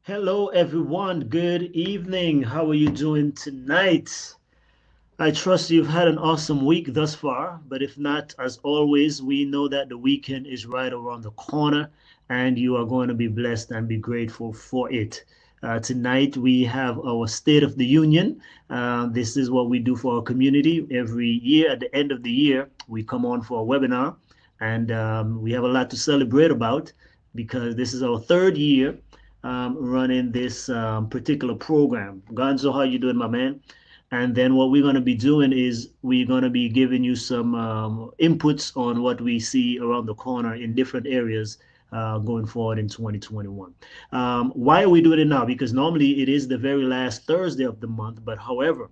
Hello, everyone. Good evening. How are you doing tonight? I trust you've had an awesome week thus far, but if not, as always, we know that the weekend is right around the corner and you are going to be blessed and be grateful for it. Tonight, we have our State of the Union. This is what we do for our community. Every year, at the end of the year, we come on for a webinar, and we have a lot to celebrate about because this is our third year running this particular program. Gonzo, how you doing, my man? And then what we're going to be doing is we're going to be giving you some inputs on what we see around the corner in different areas going forward in 2021. Why are we doing it now? Because normally it is the very last Thursday of the month, but however,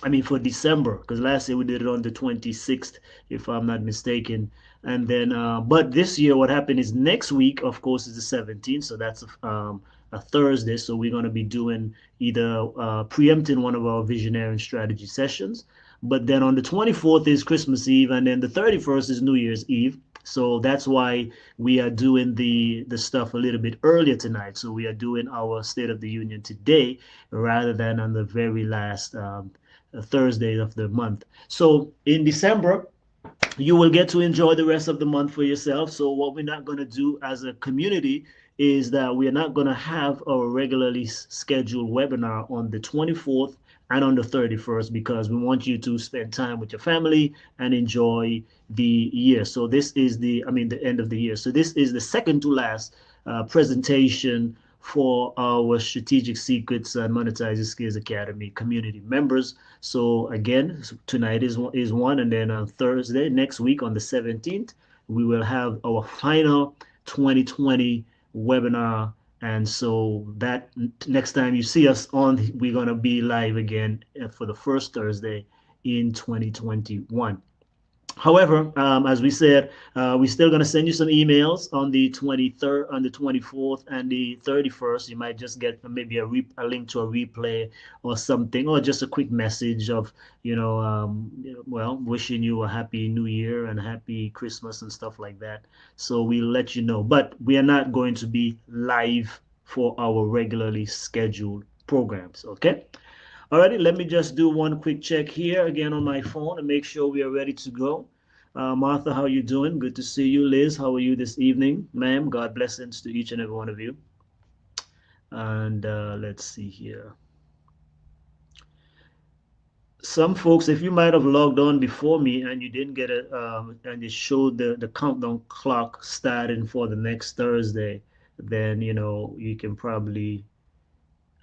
I mean for December, because last year we did it on the 26th, if I'm not mistaken. And then, but this year, what happened is next week, of course, is the 17th, so that's a Thursday. So we're going to be doing either preempting one of our visionary and strategy sessions. But then on the 24th is Christmas Eve, and then the 31st is New Year's Eve. So that's why we are doing the stuff a little bit earlier tonight. So we are doing our State of the Union today rather than on the very last Thursday of the month. So in December, you will get to enjoy the rest of the month for yourself. So what we're not going to do as a community is that we're not going to have our regularly scheduled webinar on the 24th and on the 31st because we want you to spend time with your family and enjoy the year. So this is the end of the year. So this is the second to last presentation for our Strategic Secrets and Monetizing Skills Academy community members. So again, tonight is one, and then on Thursday next week on the 17th, we will have our final 2020 webinar. And so that next time you see us on, we're gonna be live again for the first Thursday in 2021. However, as we said, we're still going to send you some emails on the 23rd, on the 24th, and the 31st. You might just get maybe a link to a replay or something, or just a quick message of, well, wishing you a happy New Year and happy Christmas and stuff like that. So we'll let you know. But we are not going to be live for our regularly scheduled programs, okay? Alrighty, let me just do one quick check here again on my phone and make sure we are ready to go. Martha, how you doing? Good to see you. Liz, how are you this evening? Ma'am, God blessings to each and every one of you. And let's see here. Some folks, if you might have logged on before me and you didn't get it, and it showed the countdown clock starting for the next Thursday, then you can probably,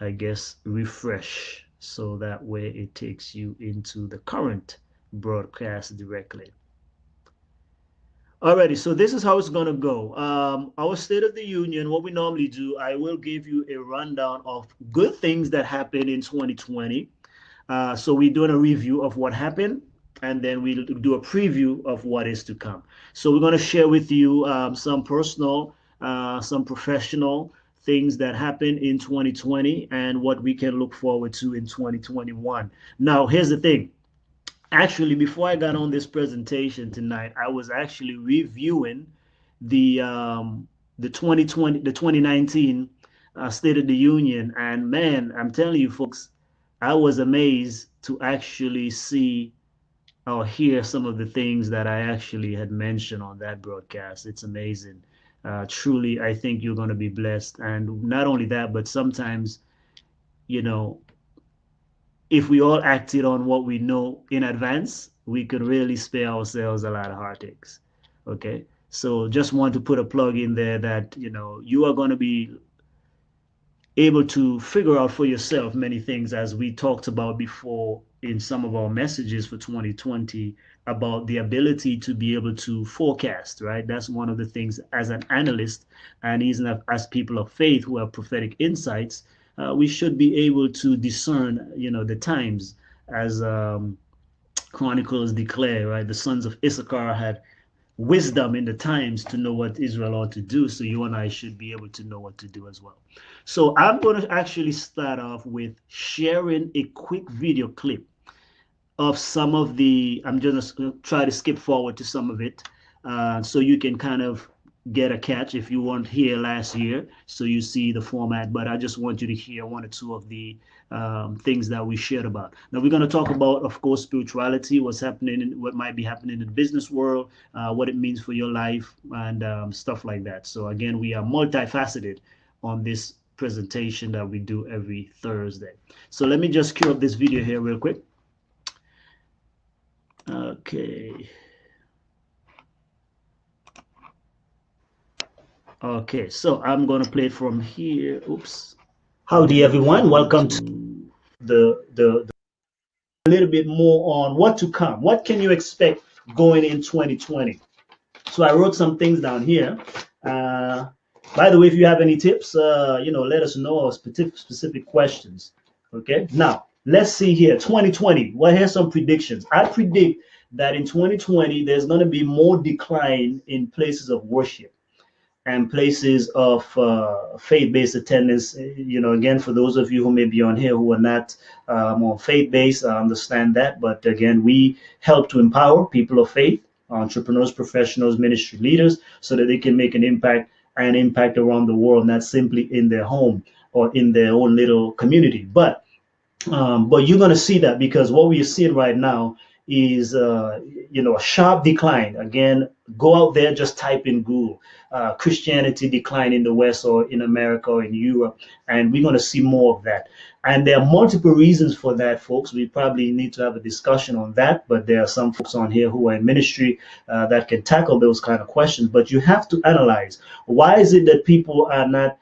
I guess, refresh so that way it takes you into the current broadcast directly. Alrighty, so this is how it's gonna go. Our State of the Union, what we normally do, I will give you a rundown of good things that happened in 2020. So we're doing a review of what happened, and then we do a preview of what is to come. So we're gonna share with you some personal, some professional things that happened in 2020 and what we can look forward to in 2021. Now, here's the thing. Actually, before I got on this presentation tonight, I was actually reviewing the 2020, the 2019 State of the Union, and man, I'm telling you, folks, I was amazed to actually see or hear some of the things that I actually had mentioned on that broadcast. It's amazing. Truly, I think you're going to be blessed, and not only that, but sometimes, you know, if we all acted on what we know in advance, we could really spare ourselves a lot of heartaches. Okay. So just want to put a plug in there that, you are going to be able to figure out for yourself many things as we talked about before in some of our messages for 2020 about the ability to be able to forecast, right? That's one of the things as an analyst and even as people of faith who have prophetic insights, we should be able to discern, the times as Chronicles declare, right? The sons of Issachar had wisdom in the times to know what Israel ought to do. So you and I should be able to know what to do as well. So I'm going to actually start off with sharing a quick video clip of some of the, I'm just going to try to skip forward to some of it so you can kind of get a catch if you weren't here last year, so you see the format. But I just want you to hear one or two of the things that we shared about. Now we're going to talk about, of course, spirituality, what's happening, what might be happening in the business world, what it means for your life, and stuff like that. So again, we are multifaceted on this presentation that we do every Thursday. So let me just cue up this video here real quick. Okay. Okay, so I'm going to play it from here. Oops. Howdy, everyone. Welcome to the a little bit more on what to come. What can you expect going in 2020? So I wrote some things down here. By the way, if you have any tips, let us know, or specific questions. Okay. Now let's see here. 2020. Well, here's some predictions. I predict that in 2020 there's going to be more decline in places of worship and places of faith-based attendance. Again, for those of you who may be on here who are not more faith-based, I understand that. But again, we help to empower people of faith, entrepreneurs, professionals, ministry leaders, so that they can make an impact around the world, not simply in their home or in their own little community. But you're going to see that, because what we are seeing right now is a sharp decline. Again, go out there, just type in Google Christianity decline in the West or in America or in Europe, and we're going to see more of that. And there are multiple reasons for that, folks. We probably need to have a discussion on that, but there are some folks on here who are in ministry that can tackle those kind of questions. But you have to analyze, why is it that people are not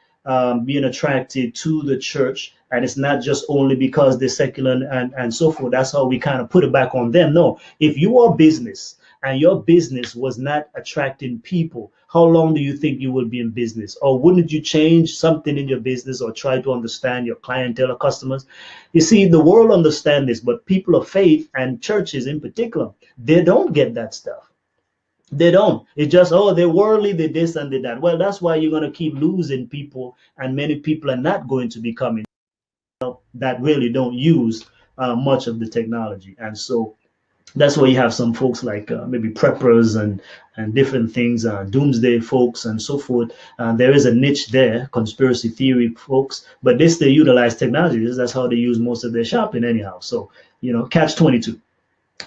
being attracted to the church? And it's not just only because they're secular and so forth. That's how we kind of put it back on them. No, if you are business and your business was not attracting people, how long do you think you will be in business? Or wouldn't you change something in your business or try to understand your clientele or customers? You see, the world understands this, but people of faith and churches in particular, they don't get that stuff. They don't. It's just, oh, they're worldly, they this and they that. Well, that's why you're going to keep losing people, and many people are not going to be coming that really don't use much of the technology. And so that's why you have some folks like maybe preppers and different things, doomsday folks and so forth. There is a niche there, conspiracy theory folks, but they still utilize technology. That's how they use most of their shopping anyhow. So, catch 22.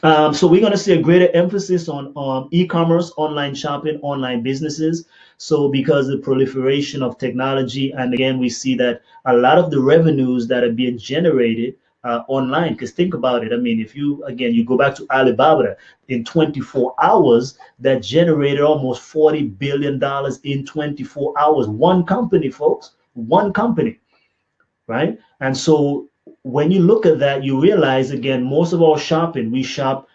So we're going to see a greater emphasis on e-commerce, online shopping, online businesses. So because of the proliferation of technology, and again, we see that a lot of the revenues that are being generated online, because think about it. I mean, if you go back to Alibaba, in 24 hours, that generated almost $40 billion in 24 hours. One company, folks, one company, right? And so when you look at that, you realize, again, most of our shopping, we shop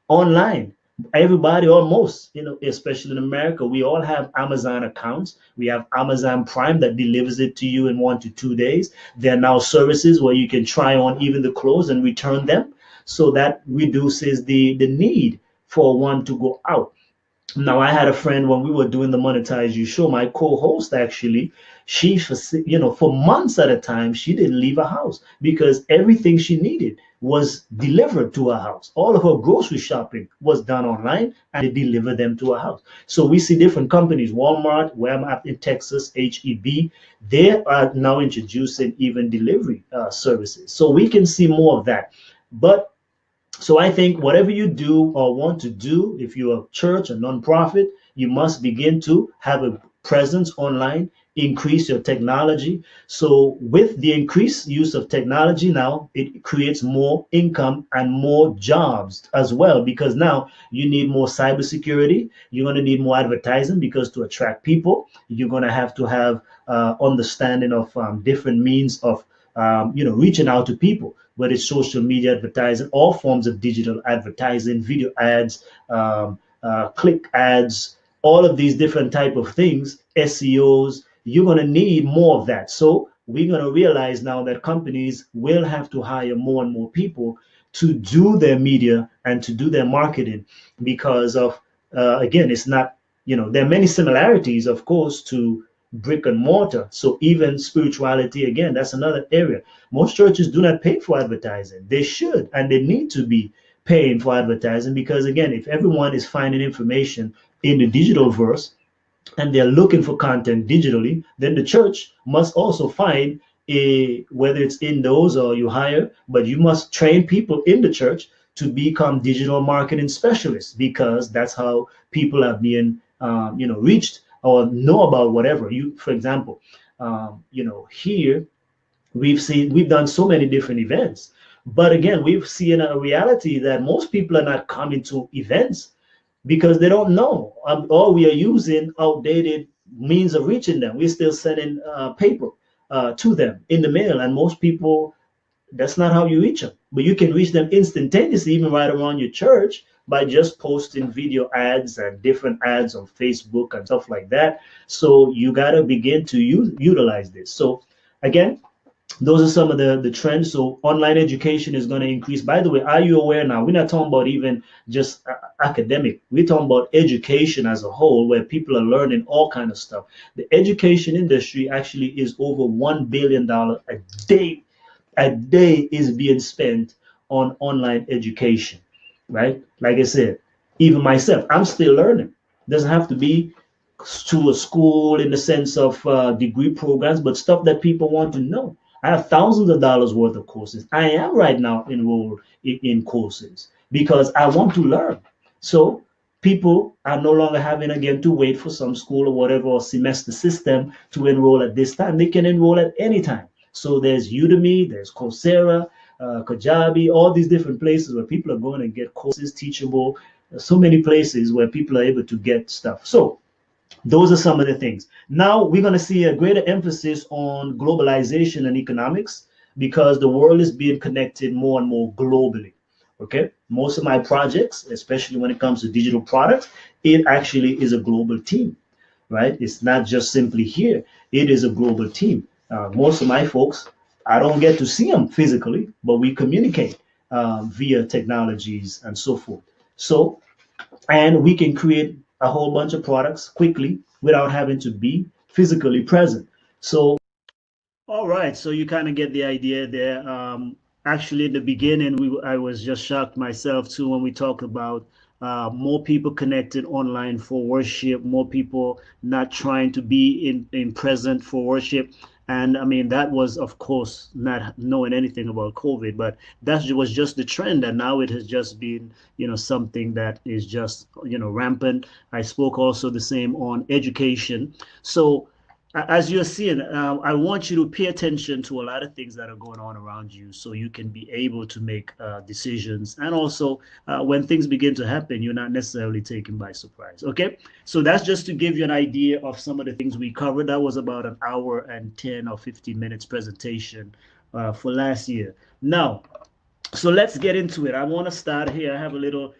online. Everybody, almost, especially in America, we all have Amazon accounts. We have Amazon Prime that delivers it to you in 1 to 2 days. There are now services where you can try on even the clothes and return them. So that reduces the need for one to go out. Now, I had a friend when we were doing the Monetize You show, my co-host actually, she, for months at a time, she didn't leave her house because everything she needed was delivered to her house. All of her grocery shopping was done online, and they delivered them to her house. So we see different companies, Walmart, where I'm at in Texas, HEB, they are now introducing even delivery services. So we can see more of that. But so I think whatever you do or want to do, if you're a church, a nonprofit, you must begin to have a presence online, increase your technology. So with the increased use of technology now, it creates more income and more jobs as well, because now you need more cybersecurity. You're going to need more advertising, because to attract people, you're going to have understanding of different means of reaching out to people, whether it's social media advertising, all forms of digital advertising, video ads, click ads, all of these different type of things, SEOs. You're going to need more of that. So we're going to realize now that companies will have to hire more and more people to do their media and to do their marketing, because of, again, it's not, there are many similarities, of course, to brick and mortar. So even spirituality, again, that's another area. Most churches do not pay for advertising. They should, and they need to be paying for advertising, because again, if everyone is finding information in the digital verse and they're looking for content digitally, then the church must also find a, whether it's in those or you hire, but you must train people in the church to become digital marketing specialists because that's how people are being reached or know about whatever you, for example, here we've done so many different events, but again we've seen a reality that most people are not coming to events because they don't know, or we are using outdated means of reaching them. We're still sending paper to them in the mail, and most people, that's not how you reach them. But you can reach them instantaneously, even right around your church, by just posting video ads and different ads on Facebook and stuff like that. So you got to begin to utilize this. So again, those are some of the trends. So online education is going to increase. By the way, are you aware now? We're not talking about even just academic. We're talking about education as a whole, where people are learning all kind of stuff. The education industry actually is over $1 billion a day. A day is being spent on online education, right? Like I said, even myself, I'm still learning. Doesn't have to be to a school in the sense of degree programs, but stuff that people want to know. I have thousands of dollars worth of courses. I am right now enrolled in courses because I want to learn. So people are no longer having again to wait for some school or whatever or semester system to enroll at this time. They can enroll at any time. So there's Udemy, there's Coursera, Kajabi, all these different places where people are going to get courses, teachable. So many places where people are able to get stuff. So those are some of the things. Now we're going to see a greater emphasis on globalization and economics because the world is being connected more and more globally. Okay, most of my projects, especially when it comes to digital products, it actually is a global team, right? It's not just simply here, it is a global team. Most of my folks, I don't get to see them physically, but we communicate via technologies and so forth. So and we can create a whole bunch of products quickly without having to be physically present. So, all right, so you kind of get the idea there. Actually, in the beginning, I was just shocked myself too when we talked about more people connected online for worship, more people not trying to be in present for worship. And I mean, that was, of course, not knowing anything about COVID, but that was just the trend. And now it has just been, something that is just, rampant. I spoke also the same on education. So as you're seeing, I want you to pay attention to a lot of things that are going on around you so you can be able to make decisions. And also, when things begin to happen, you're not necessarily taken by surprise. Okay. So that's just to give you an idea of some of the things we covered. That was about an hour and 10 or 15 minutes presentation for last year. Now, so let's get into it. I want to start here. I have a little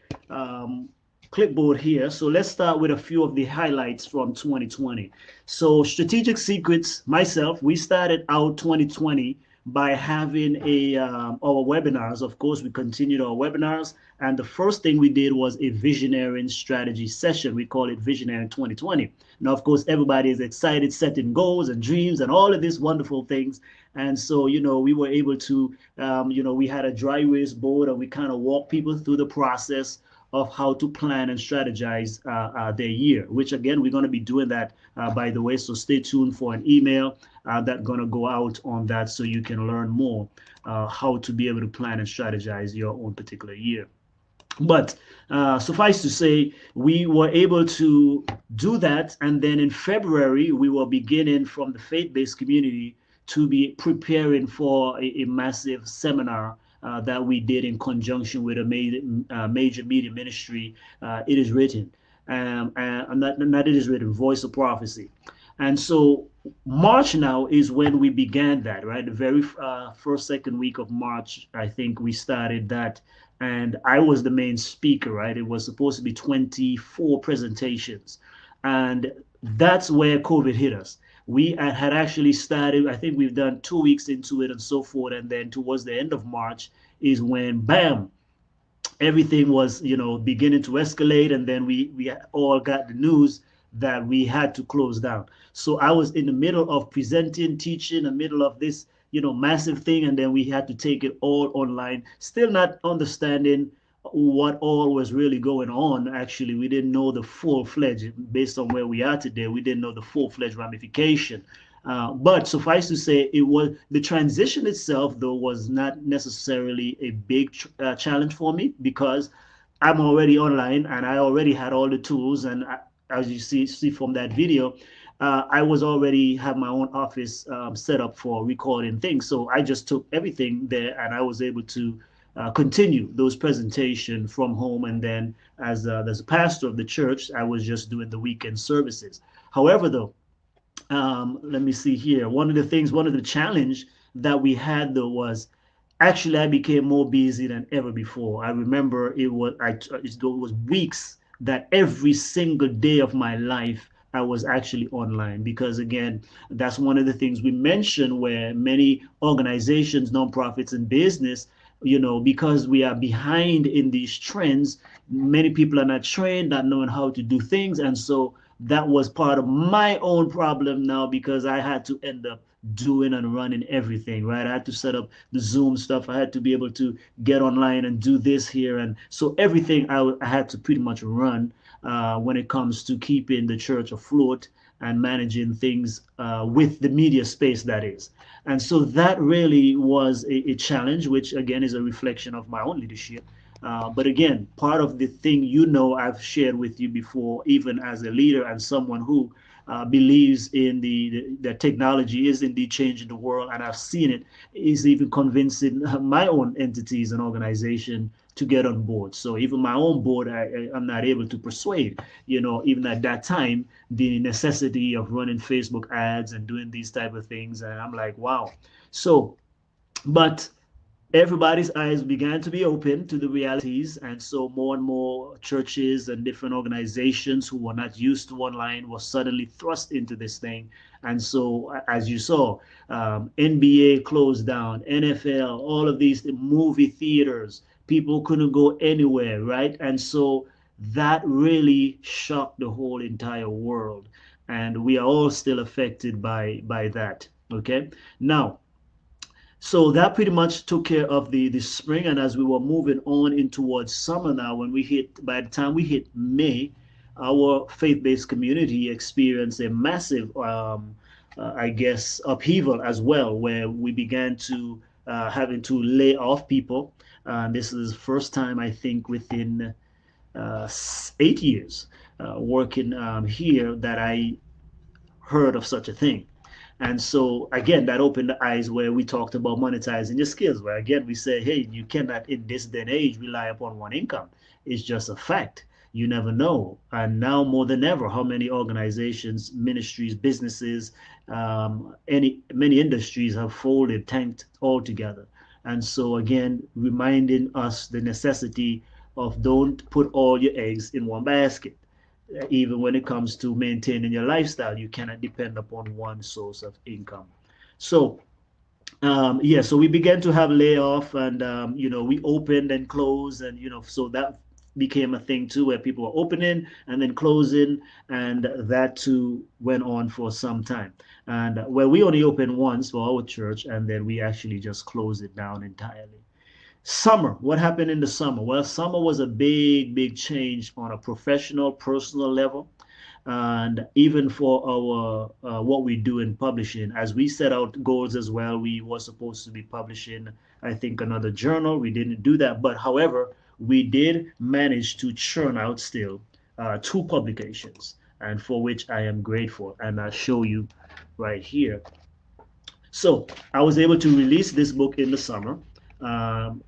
clipboard here. So let's start with a few of the highlights from 2020. So Strategic Secrets, myself, we started out 2020 by having our webinars. Of course, we continued our webinars. And the first thing we did was a visionary strategy session. We call it Visionary 2020. Now, of course, everybody is excited, setting goals and dreams and all of these wonderful things. And so, we were able to, we had a dry erase board and we kind of walked people through the process of how to plan and strategize their year, which again, we're going to be doing that, by the way. So stay tuned for an email that's going to go out on that so you can learn more how to be able to plan and strategize your own particular year. But suffice to say, we were able to do that. And then in February, we were beginning from the faith-based community to be preparing for a massive seminar that we did in conjunction with a major media ministry. It is written, and not it is written, Voice of Prophecy. And so March now is when we began that, right? The very first, second week of March, I think we started that. And I was the main speaker, right? It was supposed to be 24 presentations. And that's where COVID hit us. We had actually started, I think we've done 2 weeks into it and so forth. And then towards the end of March is when, bam, everything was, beginning to escalate. And then we all got the news that we had to close down. So I was in the middle of presenting, teaching, in the middle of this, massive thing. And then we had to take it all online, still not understanding what all was really going on. Actually, we didn't know the full-fledged, based on where we are today, we didn't know the full-fledged ramification. But suffice to say, it was the transition itself, though, was not necessarily a big challenge for me, because I'm already online and I already had all the tools. And as you see from that video, I was already have my own office set up for recording things. So I just took everything there and I was able to continue those presentations from home. And then as a pastor of the church, I was just doing the weekend services. However, though, let me see here. One of the challenge that we had though was actually I became more busy than ever before. I remember it was weeks that every single day of my life I was actually online, because again, that's one of the things we mentioned, where many organizations, nonprofits, and business, because we are behind in these trends, many people are not trained, not knowing how to do things. And so that was part of my own problem now, because I had to end up doing and running everything, right? I had to set up the Zoom stuff. I had to be able to get online and do this here. And so everything I had to pretty much run when it comes to keeping the church afloat and managing things with the media space, that is. And so that really was a challenge, which again is a reflection of my own leadership. But again, part of the thing, I've shared with you before, even as a leader and someone who believes in the technology is indeed changing the world, and I've seen it, is even convincing my own entities and organization to get on board. So even my own board, I'm not able to persuade, even at that time, the necessity of running Facebook ads and doing these type of things. And I'm like, wow. So, but everybody's eyes began to be open to the realities. And so more and more churches and different organizations who were not used to online were suddenly thrust into this thing. And so, as you saw, NBA closed down, NFL, all of these movie theaters, people couldn't go anywhere, right? And so that really shocked the whole entire world. And we are all still affected by that. Okay. Now, so that pretty much took care of the spring. And as we were moving on in towards summer now, by the time we hit May, our faith-based community experienced a massive, I guess, upheaval as well, where we began to having to lay off people. This is the first time, I think, within 8 years working here, that I heard of such a thing. And so again, that opened the eyes, where we talked about monetizing your skills, where again we say, hey, you cannot in this day and age rely upon one income. It's just a fact. You never know. And now more than ever, how many organizations, ministries, businesses, many industries have folded, tanked altogether. And so again, reminding us the necessity of don't put all your eggs in one basket. Even when it comes to maintaining your lifestyle, you cannot depend upon one source of income. So yeah, so we began to have layoff, and we opened and closed, and so that became a thing too, where people were opening and then closing, and that too went on for some time. And where we only opened once for our church, and then we actually just closed it down entirely. Summer, what happened in the summer? Well, summer was a big, big change on a professional, personal level, and even for our what we do in publishing. As we set out goals as well, we were supposed to be publishing, I think, another journal. We didn't do that, but however, we did manage to churn out still two publications, and for which I am grateful, and I'll show you right here. So I was able to release this book in the summer, um,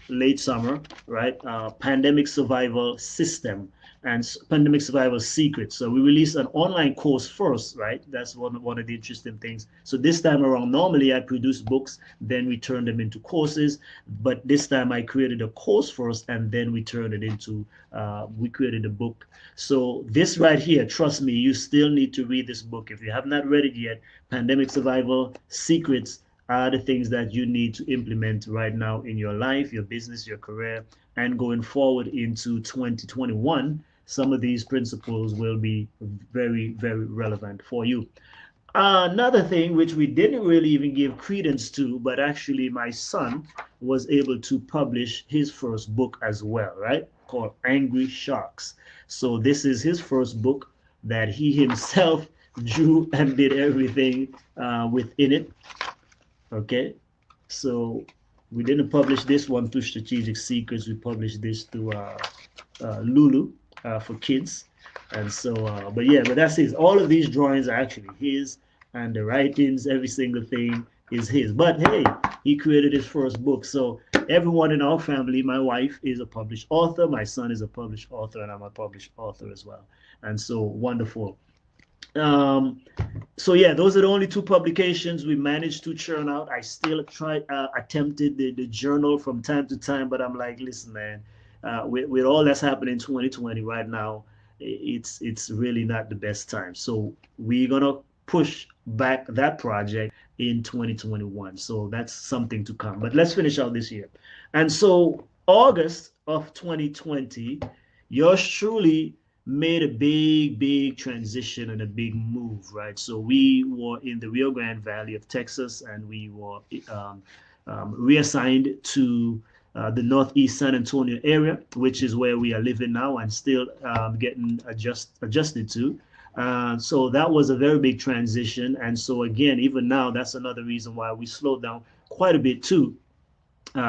late summer, right? Pandemic Survival System and Pandemic Survival Secrets. So we released an online course first, right? That's one of the interesting things. So this time around, normally I produce books, then we turn them into courses. But this time I created a course first, and then we created a book. So this right here, trust me, you still need to read this book. If you have not read it yet, Pandemic Survival Secrets are the things that you need to implement right now in your life, your business, your career, and going forward into 2021. Some of these principles will be very, very relevant for you. Another thing which we didn't really even give credence to, but actually my son was able to publish his first book as well, right? Called Angry Sharks. So this is his first book that he himself drew and did everything within it. Okay, so we didn't publish this one through Strategic Secrets. We published this through Lulu for kids. And so, but yeah, but that's his. All of these drawings are actually his, and the writings, every single thing is his. But hey, he created his first book. So everyone in our family, my wife is a published author, my son is a published author, and I'm a published author as well. And so wonderful. Um, so yeah, those are the only two publications we managed to churn out. I still attempted the journal from time to time, but I'm like, listen, man, with all that's happening in 2020 right now, it's really not the best time. So we're gonna push back that project in 2021. So that's something to come. But let's finish out this year. And so August of 2020, yours truly made a big transition and a big move, right? So we were in the Rio Grande Valley of Texas, and we were reassigned to the Northeast San Antonio area, which is where we are living now and still getting adjusted to. So that was a very big transition. And so again, even now, that's another reason why we slowed down quite a bit too,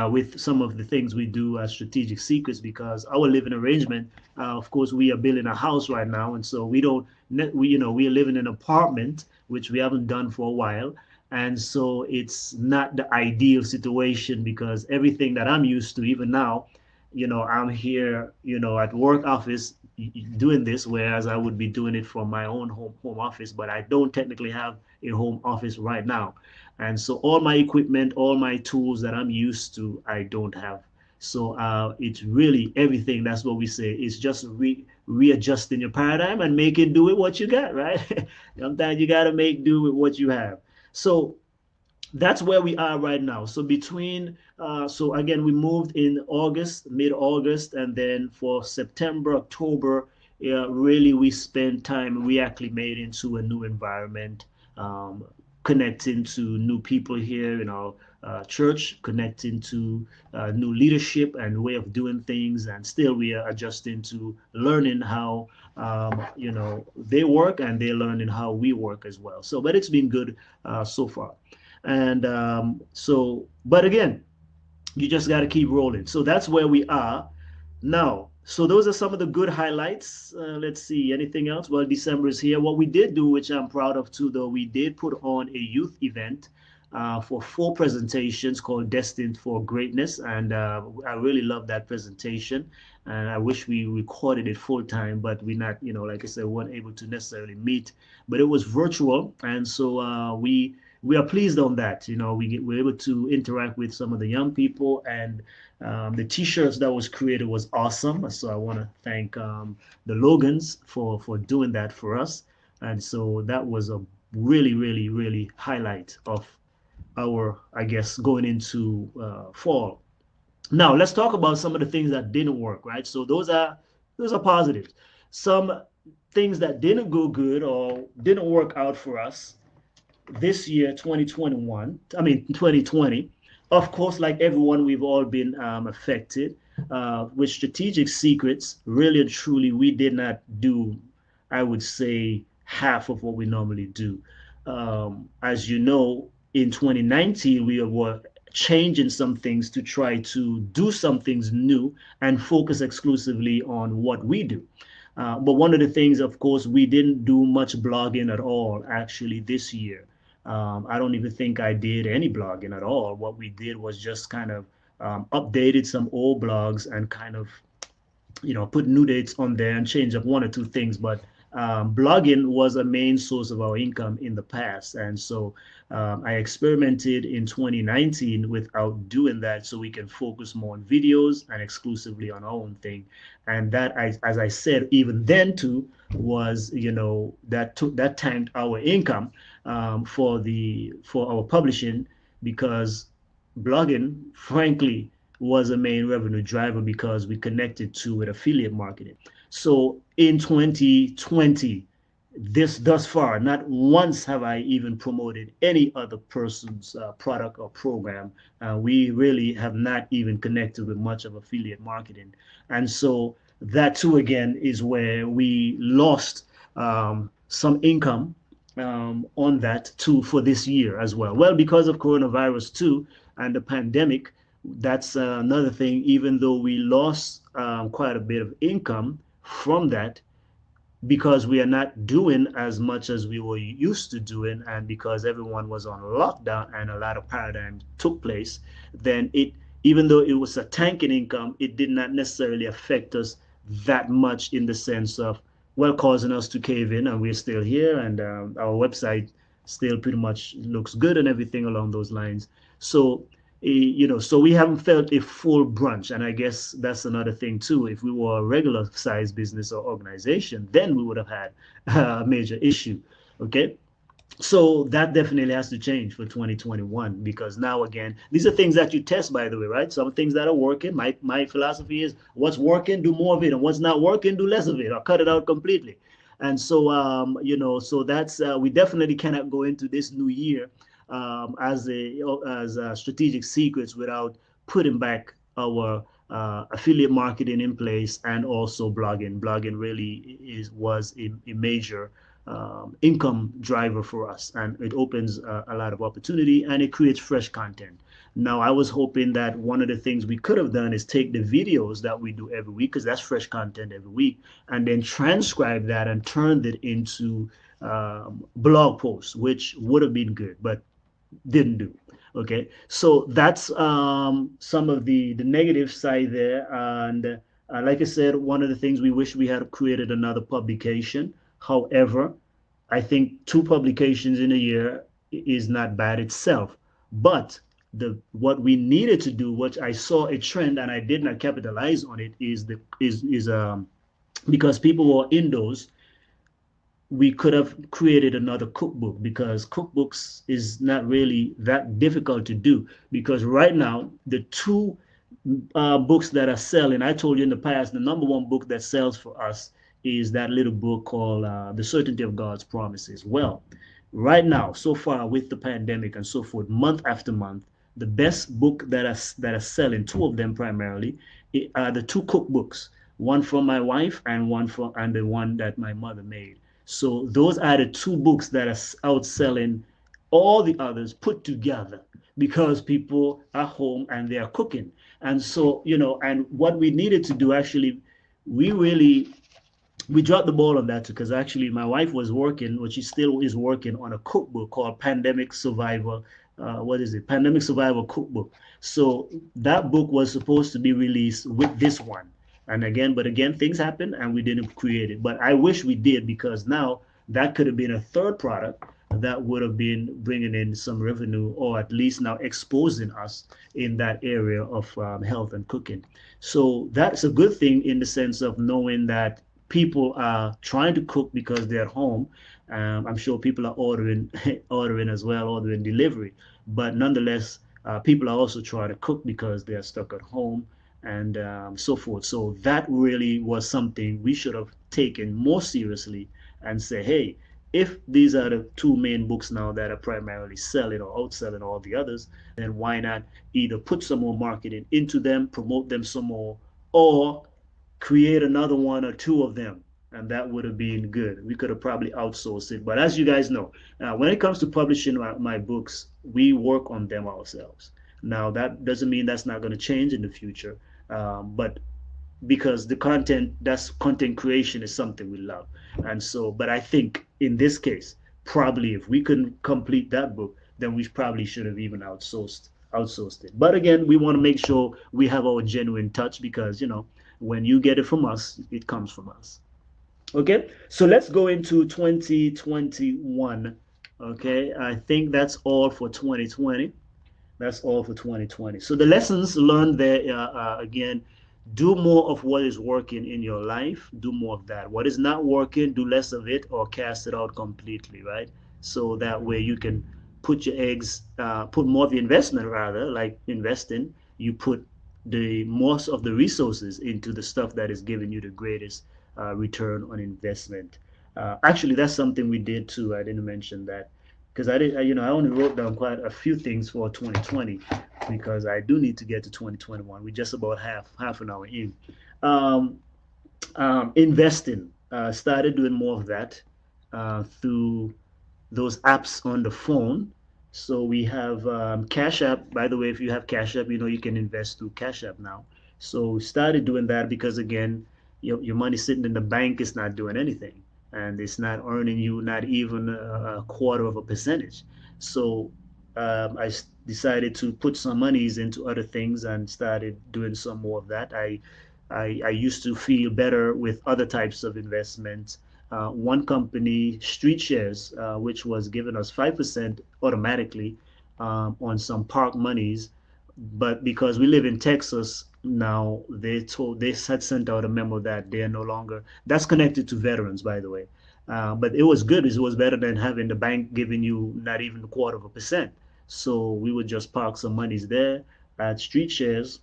with some of the things we do as Strategic Secrets, because our living arrangement, of course, we are building a house right now, and so we don't, we are living in an apartment, which we haven't done for a while, and so it's not the ideal situation because everything that I'm used to, even now, I'm here, at work office doing this, whereas I would be doing it from my own home office, but I don't technically have a home office right now. And so all my equipment, all my tools that I'm used to, I don't have. So it's really everything. That's what we say. It's just readjusting your paradigm and making do with what you got, right? Sometimes you got to make do with what you have. So that's where we are right now. So so again, we moved in August, mid-August, and then for September, October, really we spent time reacclimating to a new environment, connecting to new people here in our church, connecting to new leadership and way of doing things, and still we are adjusting to learning how they work, and they're learning how we work as well. So, but it's been good so far. And but again, you just got to keep rolling. So that's where we are now. So those are some of the good highlights. Let's see, anything else? Well, December is here. What we did do, which I'm proud of too, though, we did put on a youth event for 4 presentations called Destined for Greatness. And I really love that presentation. And I wish we recorded it full time, but we're not, like I said, we weren't able to necessarily meet. But it was virtual. And so we are pleased on that. We're able to interact with some of the young people, and the T-shirts that was created was awesome. So I want to thank the Logans for doing that for us, and so that was a really highlight of our, I guess, going into fall. Now let's talk about some of the things that didn't work, right? So those are positives. Some things that didn't go good or didn't work out for us this year, 2020. Of course, like everyone, we've all been affected. With Strategic Secrets, really and truly, we did not do, I would say, half of what we normally do. As you know, in 2019, we were changing some things to try to do some things new and focus exclusively on what we do. But one of the things, of course, we didn't do much blogging at all, actually, this year. I don't even think I did any blogging at all. What we did was just kind of updated some old blogs and kind of, put new dates on there and change up 1 or 2 things. But blogging was a main source of our income in the past. And so I experimented in 2019 without doing that so we can focus more on videos and exclusively on our own thing. And that, as I said, even then too, was, that tanked our income for our publishing, because blogging, frankly, was a main revenue driver because we connected to it affiliate marketing. So in 2020, this thus far, not once have I even promoted any other person's product or program. We really have not even connected with much of affiliate marketing. And so that too, again, is where we lost some income on that too for this year as well. Well, because of coronavirus too and the pandemic, that's another thing. Even though we lost quite a bit of income from that, because we are not doing as much as we were used to doing, and because everyone was on lockdown and a lot of paradigms took place, then it, even though it was a tank in income, it did not necessarily affect us that much in the sense of, well, causing us to cave in, and we're still here, and our website still pretty much looks good and everything along those lines. So so we haven't felt a full brunch. And I guess that's another thing too. If we were a regular size business or organization, then we would have had a major issue. Okay. So that definitely has to change for 2021, because now again, these are things that you test, by the way, right? Some things that are working. My philosophy is, what's working, do more of it, and what's not working, do less of it, or cut it out completely. And so so that's we definitely cannot go into this new year as strategic secrets without putting back our affiliate marketing in place, and also blogging. Blogging really was a major income driver for us, and it opens a lot of opportunity, and it creates fresh content. Now, I was hoping that one of the things we could have done is take the videos that we do every week, because that's fresh content every week, and then transcribe that and turn it into blog posts, which would have been good, but didn't do. Okay, so that's some of the negative side there. And like I said, one of the things, we wish we had created another publication. However, I think two publications in a year is not bad itself. But the what we needed to do, which I saw a trend and I did not capitalize on it, is the is because people were indoors, we could have created another cookbook, because cookbooks is not really that difficult to do. Because right now, the two books that are selling, I told you in the past, the number one book that sells for us is that little book called The Certainty of God's Promises. Well, right now, so far with the pandemic and so forth, month after month, the best book that are selling, two of them primarily, are the two cookbooks, one from my wife and one from and the one that my mother made. So those are the two books that are outselling all the others put together, because people are home and they are cooking. And so, and what we needed to do, actually, we really we dropped the ball on that too, because actually my wife was working, or she still is working, on a cookbook called Pandemic Survival. What is it? Pandemic Survival Cookbook. So that book was supposed to be released with this one. And again, but again, things happen and we didn't create it. But I wish we did, because now that could have been a third product that would have been bringing in some revenue, or at least now exposing us in that area of health and cooking. So that's a good thing, in the sense of knowing that people are trying to cook because they're at home. I'm sure people are ordering ordering as well, ordering delivery. But nonetheless, people are also trying to cook because they're stuck at home, and so forth. So that really was something we should have taken more seriously, and say, hey, if these are the two main books now that are primarily selling or outselling all the others, then why not either put some more marketing into them, promote them some more, or create another one or two of them, and that would have been good. We could have probably outsourced it. But as you guys know, when it comes to publishing my books, we work on them ourselves. Now, that doesn't mean that's not going to change in the future, but because the content, that's content creation, is something we love. And so, but I think in this case, probably if we couldn't complete that book, then we probably should have even outsourced it. But again, we want to make sure we have our genuine touch, because when you get it from us, it comes from us. Okay, so let's go into 2021. Okay, I think that's all for 2020. That's all for 2020. So the lessons learned there, again, do more of what is working in your life. Do more of that. What is not working, do less of it, or cast it out completely, right? So that way you can put your eggs, put more of the investment, rather, like investing, you put the most of the resources into the stuff that is giving you the greatest return on investment. Actually, that's something we did too. I didn't mention that because I only wrote down quite a few things for 2020 because I do need to get to 2021. We're just about half an hour in. Um, Investing, started doing more of that through those apps on the phone. So we have Cash App. By the way, if you have Cash App, you can invest through Cash App now. So we started doing that because again, your money sitting in the bank is not doing anything, and it's not earning you not even a quarter of a percentage. So I decided to put some monies into other things and started doing some more of that. I used to feel better with other types of investments. One company, Street Shares, which was giving us 5% automatically on some park monies. But because we live in Texas now, they had sent out a memo that they are no longer. That's connected to veterans, by the way. But it was good. It was better than having the bank giving you not even a quarter of a percent. So we would just park some monies there at Street Shares,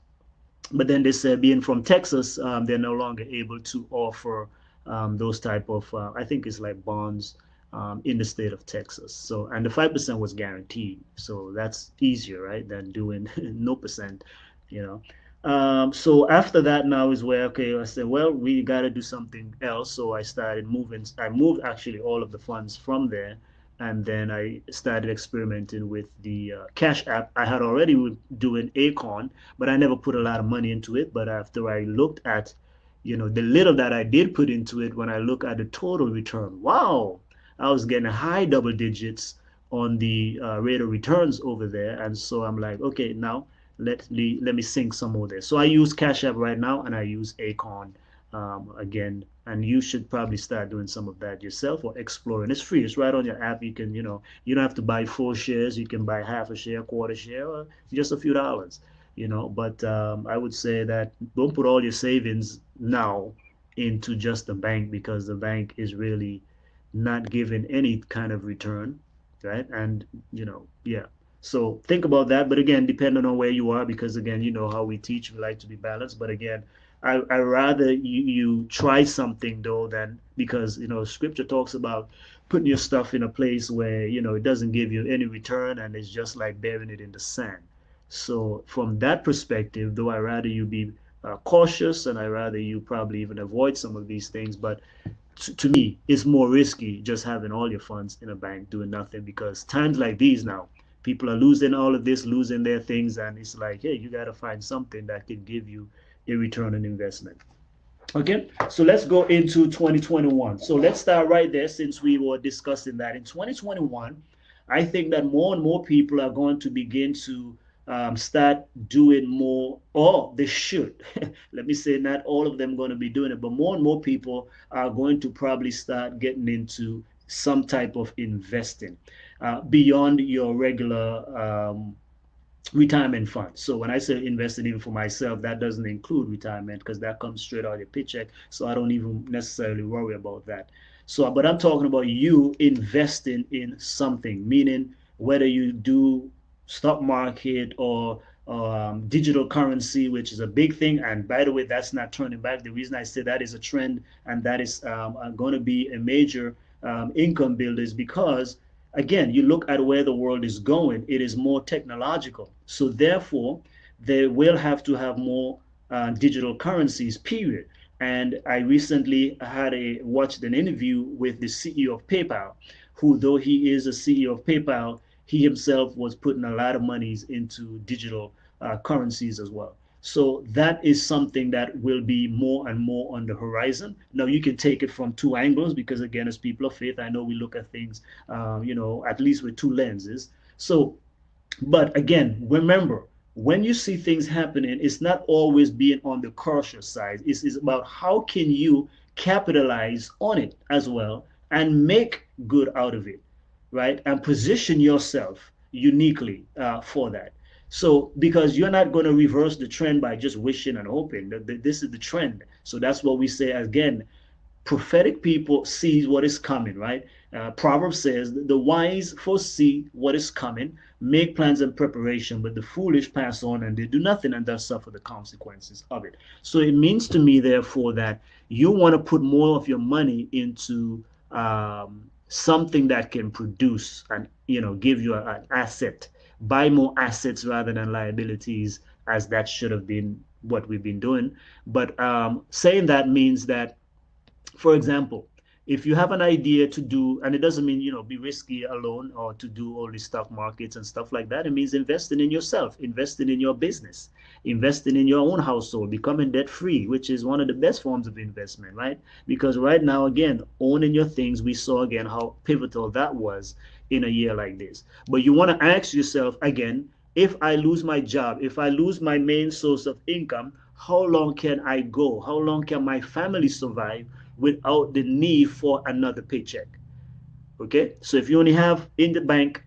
but then they said being from Texas, they're no longer able to offer those type of I think it's like bonds in the state of Texas. So and the 5% was guaranteed, so that's easier, right, than doing no percent, you know. So after that now is where okay, I said, well, we got to do something else. So I started moving. I moved actually all of the funds from there, and then I started experimenting with the Cash App. I had already doing Acorn, but I never put a lot of money into it. But after I looked at, the little that I did put into it, when I look at the total return, wow, I was getting high double digits on the rate of returns over there. And so I'm like, okay, now let me sink some more there. So I use Cash App right now, and I use Acorn again. And you should probably start doing some of that yourself or exploring. It's free. It's right on your app. You don't have to buy full shares. You can buy half a share, quarter share, or just a few dollars. But I would say that don't put all your savings now into just the bank, because the bank is really not giving any kind of return, right? And yeah. So think about that. But again, depending on where you are, because again, you know how we teach, we like to be balanced. But again, I rather you try something though, than because scripture talks about putting your stuff in a place where it doesn't give you any return, and it's just like burying it in the sand. So from that perspective, though, I rather you be cautious, and I rather you probably even avoid some of these things. But to me, it's more risky just having all your funds in a bank doing nothing, because times like these now, people are losing all of this, losing their things, and it's like, hey, you got to find something that can give you a return on investment. Okay, so let's go into 2021. So let's start right there, since we were discussing that. In 2021, I think that more and more people are going to begin to start doing more, or they should. Let me say, not all of them going to be doing it, but more and more people are going to probably start getting into some type of investing beyond your regular retirement fund. So when I say investing even for myself, that doesn't include retirement, because that comes straight out of your paycheck. So I don't even necessarily worry about that. So, but I'm talking about you investing in something, meaning whether you do stock market or digital currency, which is a big thing. And by the way, that's not turning back. The reason I say that is a trend, and that is going to be a major income builder, is because again, you look at where the world is going, it is more technological. So therefore, they will have to have more digital currencies, period. And I recently watched an interview with the CEO of PayPal, who, though he is a CEO of PayPal, he himself was putting a lot of monies into digital currencies as well. So that is something that will be more and more on the horizon. Now you can take it from two angles, because again, as people of faith, I know we look at things, at least with two lenses. So, but again, remember, when you see things happening, it's not always being on the cautious side. It's about how can you capitalize on it as well and make good out of it, right? And position yourself uniquely for that. So, because you're not going to reverse the trend by just wishing and hoping. This is the trend. So that's what we say again. Prophetic people see what is coming, right? Proverbs says the wise foresee what is coming, make plans and preparation, but the foolish pass on and they do nothing, and thus suffer the consequences of it. So it means to me, therefore, that you want to put more of your money into something that can produce and give you an asset. Buy more assets rather than liabilities, as that should have been what we've been doing. But saying that means that, for example, if you have an idea to do, and it doesn't mean be risky alone or to do only stock markets and stuff like that. It means investing in yourself, investing in your business, investing in your own household, becoming debt free, which is one of the best forms of investment, right? Because right now, again, owning your things, we saw again how pivotal that was in a year like this. But you want to ask yourself again, if I lose my job, if I lose my main source of income, how long can I go? How long can my family survive without the need for another paycheck? Okay, so if you only have in the bank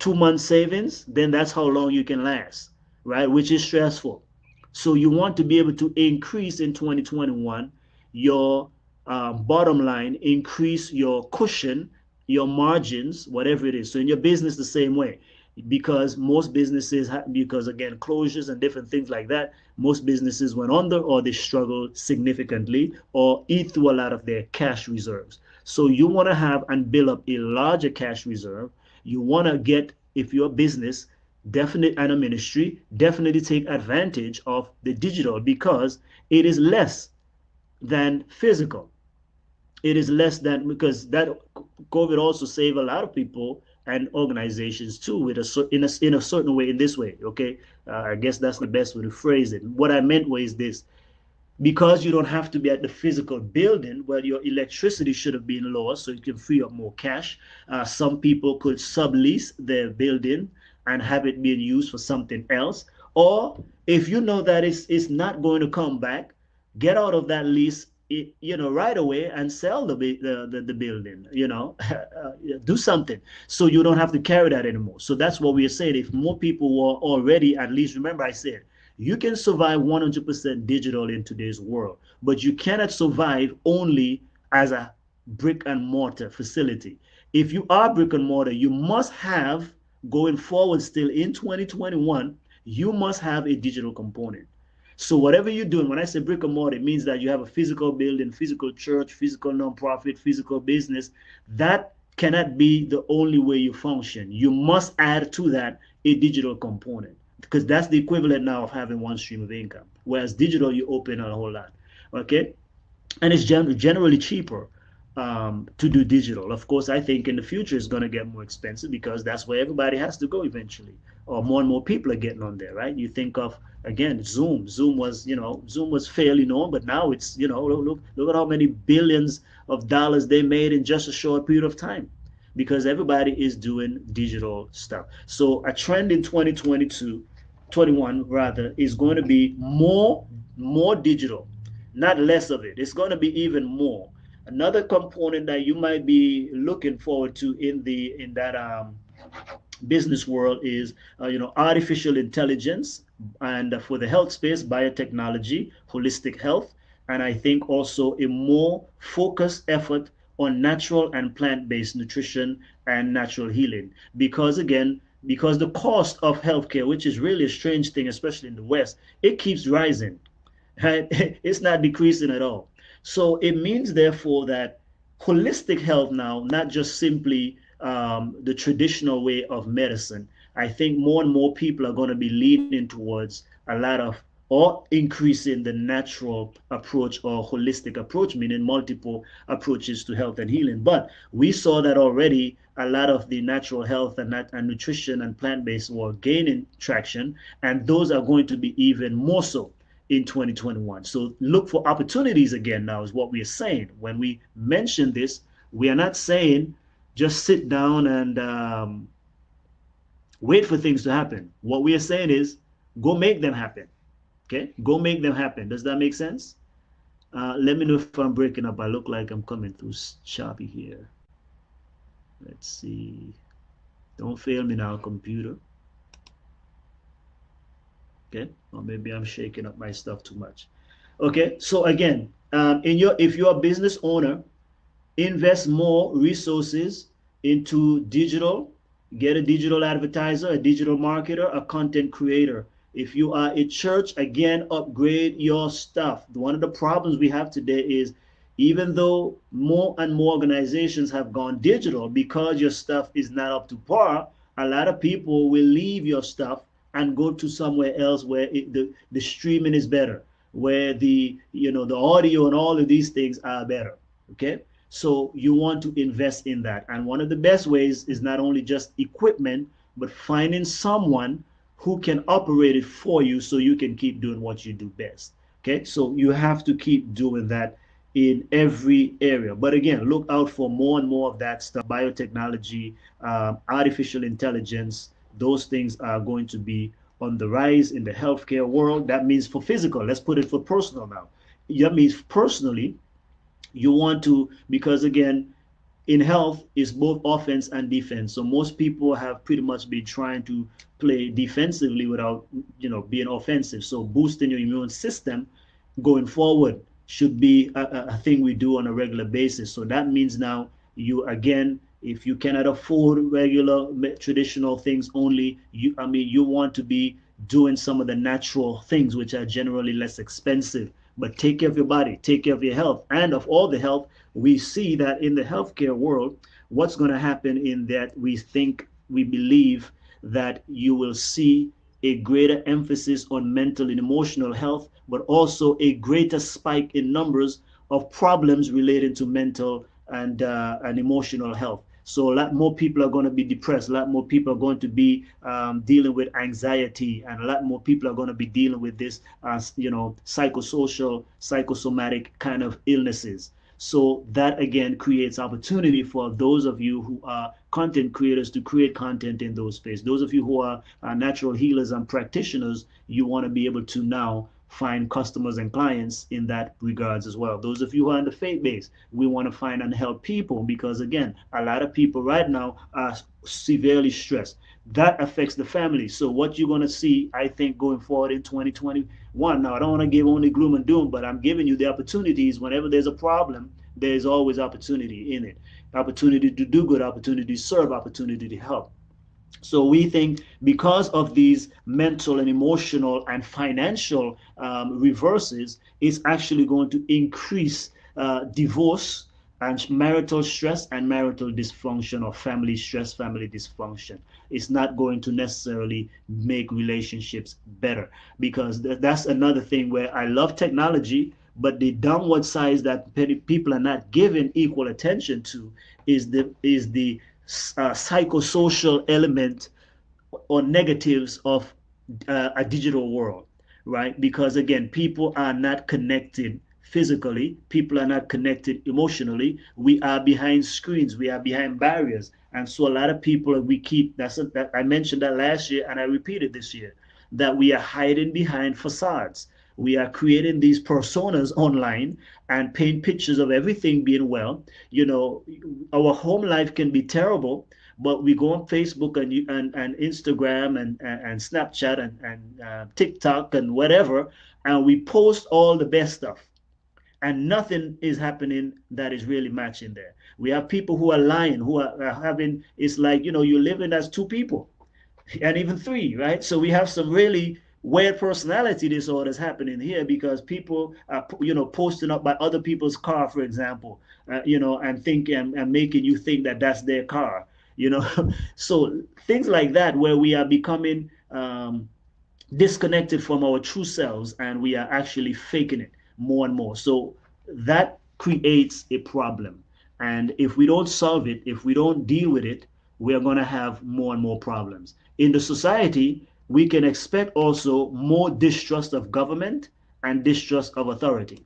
2 months savings, then that's how long you can last, right? Which is stressful. So you want to be able to increase in 2021 your bottom line, increase your cushion, your margins, whatever it is. So in your business, the same way, because most businesses, because again, closures and different things like that, most businesses went under or they struggled significantly or eat through a lot of their cash reserves. So you want to have and build up a larger cash reserve. You want to get, if you're a business, definitely, and a ministry, definitely take advantage of the digital because it is less than physical. It is less than, because that COVID also saved a lot of people and organizations too, with in a certain way, in this way. Okay, I guess that's the best way to phrase it. What I meant was this: because you don't have to be at the physical building, well, your electricity should have been lower, so you can free up more cash. Some people could sublease their building and have it being used for something else. Or if you know that it's not going to come back, get out of that lease, right away and sell the building, do something so you don't have to carry that anymore. So that's what we are saying. If more people were already, at least, remember I said, you can survive 100% digital in today's world, but you cannot survive only as a brick and mortar facility. If you are brick and mortar, you must have, going forward still in 2021, you must have a digital component. So whatever you're doing, when I say brick and mortar, it means that you have a physical building, physical church, physical nonprofit, physical business. That cannot be the only way you function. You must add to that a digital component, because that's the equivalent now of having one stream of income. Whereas digital, you open a whole lot. Okay, and it's generally cheaper to do digital. Of course, I think in the future it's going to get more expensive because that's where everybody has to go eventually, or more and more people are getting on there, right? You think of, again, Zoom. Zoom was fairly known, but now it's, look at how many billions of dollars they made in just a short period of time, because everybody is doing digital stuff. So a trend in 2022, 21 rather, is going to be more digital, not less of it. It's going to be even more. Another component that you might be looking forward to in that business world is artificial intelligence, and for the health space, biotechnology, holistic health, and I think also a more focused effort on natural and plant-based nutrition and natural healing, because again, because the cost of healthcare, which is really a strange thing, especially in the West, it keeps rising. Right? It's not decreasing at all. So it means, therefore, that holistic health now, not just simply the traditional way of medicine. I think more and more people are going to be leaning towards a lot of, or increasing the natural approach or holistic approach, meaning multiple approaches to health and healing. But we saw that already a lot of the natural health and nutrition and plant-based were gaining traction, and those are going to be even more so in 2021. So look for opportunities again now, is what we are saying. When we mention this, we are not saying just sit down and wait for things to happen. What we are saying is go make them happen. Okay, go make them happen. Does that make sense? Let me know if I'm breaking up. I look like I'm coming through choppy here. Let's see. Don't fail me now, computer. Okay, or maybe I'm shaking up my stuff too much. Okay, so again, if you're a business owner, invest more resources into digital. Get a digital advertiser, a digital marketer, a content creator. If you are a church, again, upgrade your stuff. One of the problems we have today is Even though more and more organizations have gone digital, because your stuff is not up to par, a lot of people will leave your stuff and go to somewhere else where the streaming is better, where the audio and all of these things are better. Okay, so you want to invest in that, and one of the best ways is not only just equipment, but finding someone who can operate it for you so you can keep doing what you do best. Okay, so you have to keep doing that in every area. But again, look out for more and more of that stuff. Biotechnology, artificial intelligence, those things are going to be on the rise in the healthcare world. That means for physical. Let's put it for personal now. That means personally, you want to, because again, in health is both offense and defense. So most people have pretty much been trying to play defensively without, being offensive. So boosting your immune system going forward should be a thing we do on a regular basis. So that means now you again, if you cannot afford regular traditional things only, you want to be doing some of the natural things which are generally less expensive. But take care of your body, take care of your health, and of all the health. We see that in the healthcare world, what's going to happen in that we believe that you will see a greater emphasis on mental and emotional health, but also a greater spike in numbers of problems related to mental and emotional health. So a lot more people are going to be depressed. A lot more people are going to be dealing with anxiety, and a lot more people are going to be dealing with this, psychosocial, psychosomatic kind of illnesses. So that again creates opportunity for those of you who are content creators to create content in those spaces. Those of you who are natural healers and practitioners, you want to be able to now find customers and clients in that regards as well. Those of you who are in the faith base, we want to find and help people, because again, a lot of people right now are severely stressed. That affects the family. So what you're going to see, I think, going forward in 2021, now I don't want to give only gloom and doom, but I'm giving you the opportunities. Whenever there's a problem, there's always opportunity in it. Opportunity to do good, opportunity to serve, opportunity to help. So we think because of these mental and emotional and financial reverses, it's actually going to increase divorce and marital stress and marital dysfunction, or family stress, family dysfunction. It's not going to necessarily make relationships better, because that's another thing where I love technology, but the downward side that people are not giving equal attention to is the psychosocial element or negatives of a digital world, right? Because again, people are not connected physically, people are not connected emotionally. We are behind screens, we are behind barriers, and so a lot of people we keep. That I mentioned that last year, and I repeated this year, that we are hiding behind facades. We are creating these personas online and paint pictures of everything being well. Our home life can be terrible, but we go on Facebook and Instagram and Snapchat and TikTok and whatever, and we post all the best stuff, and nothing is happening that is really matching there. We have people who are lying, who are having. It's like you're living as two people, and even three, right? So we have some really weird personality disorders happening here, because people are posting up by other people's car, for example, and think and making you think that that's their car, you know. So things like that, where we are becoming disconnected from our true selves, and we are actually faking it more and more. So that creates a problem, and if we don't solve it, if we don't deal with it, we are going to have more and more problems in the society. We can expect also more distrust of government and distrust of authority.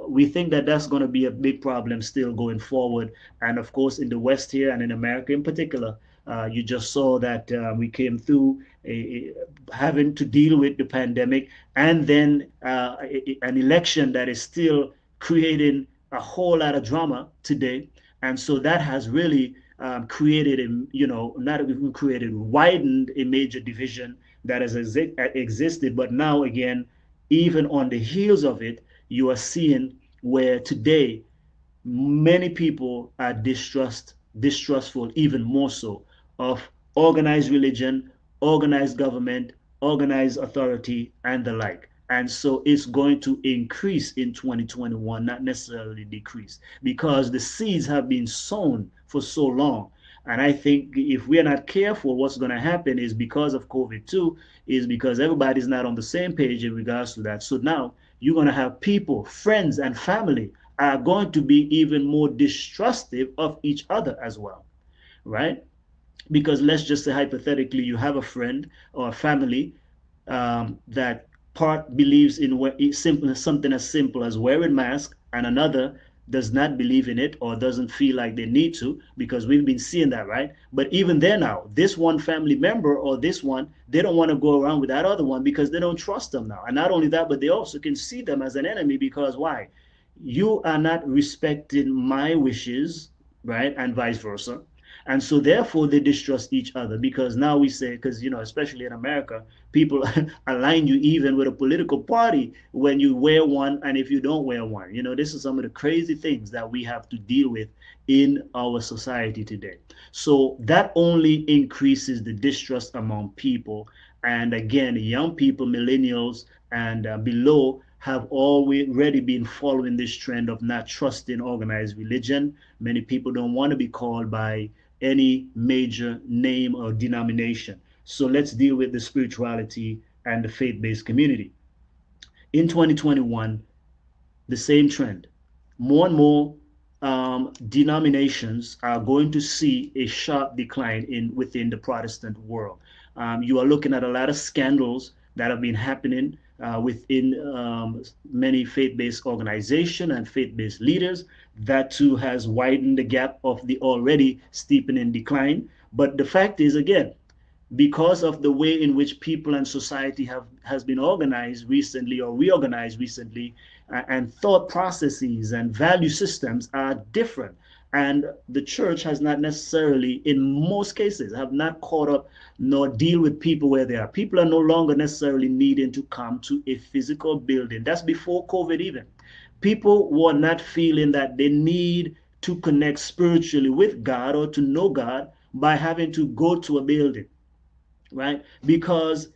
We think that that's going to be a big problem still going forward. And of course, in the West here and in America in particular, you just saw that we came through having to deal with the pandemic, and then an election that is still creating a whole lot of drama today. And so that has really created, not even created, widened a major division that has existed. But now, again, even on the heels of it, you are seeing where today many people are distrustful, even more so, of organized religion, organized government, organized authority, and the like. And so it's going to increase in 2021, not necessarily decrease, because the seeds have been sown for so long. And I think if we're not careful, what's going to happen is, because of COVID too, is because everybody's not on the same page in regards to that. So now you're going to have people, friends and family are going to be even more distrustive of each other as well, right? Because let's just say hypothetically, you have a friend or a family that part believes in simple, something as simple as wearing mask, and another does not believe in it or doesn't feel like they need to, because we've been seeing that, right? But even there now, this one family member or this one, they don't want to go around with that other one because they don't trust them now. And not only that, but they also can see them as an enemy, because why? You are not respecting my wishes, right? And vice versa. And so therefore they distrust each other, because now we say, because especially in America, people align you even with a political party when you wear one and if you don't wear one. This is some of the crazy things that we have to deal with in our society today. So that only increases the distrust among people. And again, young people, millennials and below, have already been following this trend of not trusting organized religion. Many people don't want to be called by any major name or denomination. So let's deal with the spirituality and the faith-based community. In 2021, the same trend. More and more denominations are going to see a sharp decline within the Protestant world. You are looking at a lot of scandals that have been happening within many faith-based organizations and faith-based leaders. That too has widened the gap of the already steepening decline. But the fact is, again, because of the way in which people and society has been organized recently or reorganized recently, and thought processes and value systems are different, and the church has not necessarily, in most cases, have not caught up nor deal with people where they are. People are no longer necessarily needing to come to a physical building. That's before COVID even. People were not feeling that they need to connect spiritually with God or to know God by having to go to a building, right? Because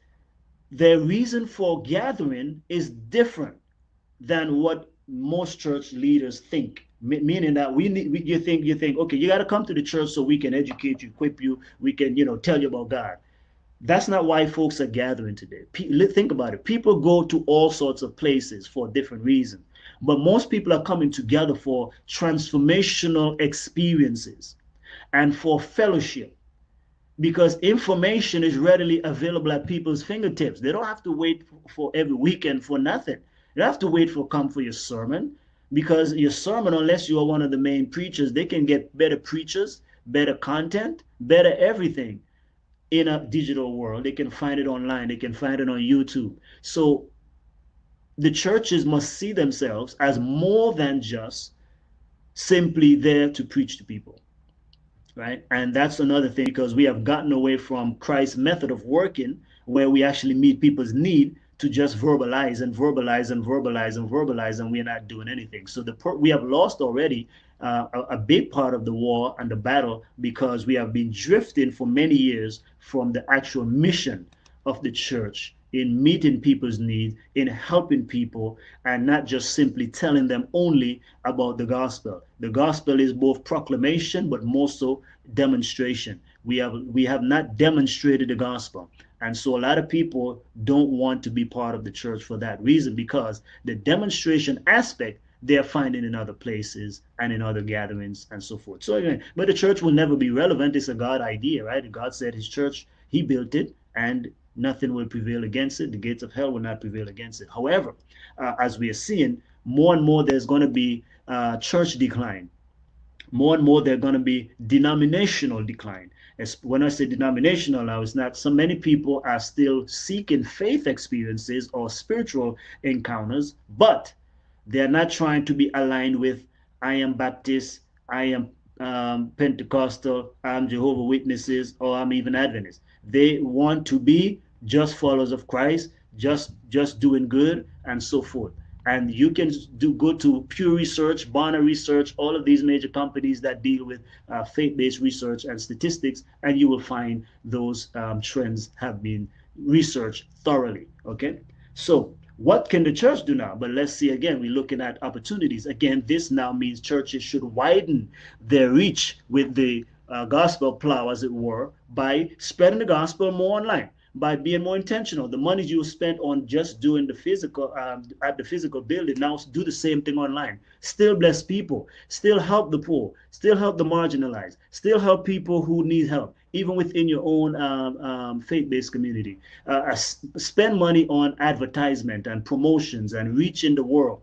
their reason for gathering is different than what most church leaders think. Meaning that you think, okay, you got to come to the church so we can educate you, equip you, we can tell you about God. That's not why folks are gathering today. Think about it. People go to all sorts of places for different reasons, but most people are coming together for transformational experiences and for fellowship, because information is readily available at people's fingertips. They don't have to wait for every weekend for nothing. You don't have to wait for come for your sermon, because your sermon, unless you are one of the main preachers, they can get better preachers, better content, better everything in a digital world. They can find it online. They can find it on YouTube. So the churches must see themselves as more than just simply there to preach to people, right? And that's another thing, because we have gotten away from Christ's method of working, where we actually meet people's need, to just verbalize and verbalize and verbalize and verbalize, and we're not doing anything. So we have lost already a big part of the war and the battle, because we have been drifting for many years from the actual mission of the church in meeting people's needs, in helping people, and not just simply telling them only about the gospel. The gospel is both proclamation, but more so demonstration. We have not demonstrated the gospel. And so a lot of people don't want to be part of the church for that reason, because the demonstration aspect they're finding in other places and in other gatherings and so forth. So again, but the church will never be relevant. It's a God idea, right? God said his church, he built it, and nothing will prevail against it. The gates of hell will not prevail against it. However, as we are seeing, more and more there's going to be church decline. More and more there's going to be denominational decline. When I say denominational now, it's not so many people are still seeking faith experiences or spiritual encounters, but they're not trying to be aligned with, I am Baptist, I am Pentecostal, I'm Jehovah Witnesses, or I'm even Adventist. They want to be just followers of Christ, just doing good and so forth. And you can go to Pew Research, Barna Research, all of these major companies that deal with faith-based research and statistics, and you will find those trends have been researched thoroughly. Okay, so What can the church do now? But let's see again, we're looking at opportunities. Again, this now means churches should widen their reach with the gospel plow, as it were, by spreading the gospel more online, by being more intentional. The money you spent on just doing the physical at the physical building, now do the same thing online. Still bless people, still help the poor, still help the marginalized, still help people who need help, even within your own faith-based community. Spend money on advertisement and promotions and reaching the world.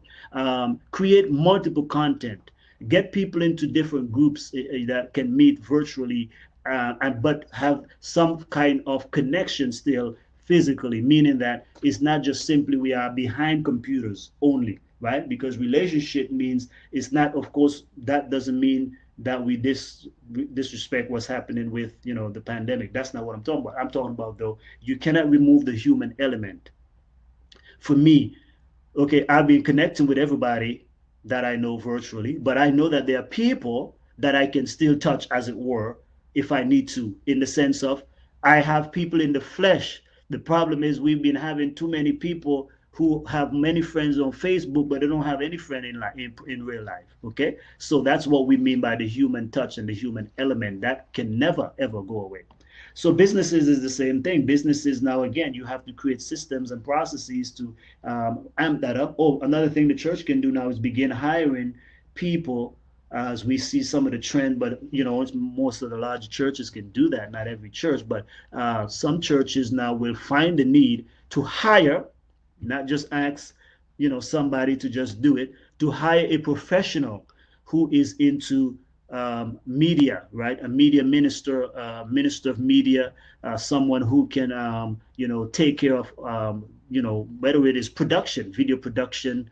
Create multiple content. Get people into different groups that can meet virtually, but have some kind of connection still physically, meaning that it's not just simply we are behind computers only, right? Because relationship means it's not, of course, that doesn't mean that we disrespect what's happening with the pandemic. That's not what I'm talking about. I'm talking about, though, you cannot remove the human element. For me, okay, I've been connecting with everybody that I know virtually, but I know that there are people that I can still touch, as it were, if I need to, in the sense of I have people in the flesh. The problem is we've been having too many people who have many friends on Facebook, but they don't have any friend in real life. Okay, so that's what we mean by the human touch and the human element that can never ever go away. So businesses is the same thing. Businesses now, again, you have to create systems and processes to amp that up. Oh, another thing the church can do now is begin hiring people, as we see some of the trend. But most of the large churches can do that. Not every church, but some churches now will find the need to hire, not just ask, somebody to just do it, to hire a professional who is into media, right? A media minister, minister of media, someone who can, take care of, whether it is production, video production,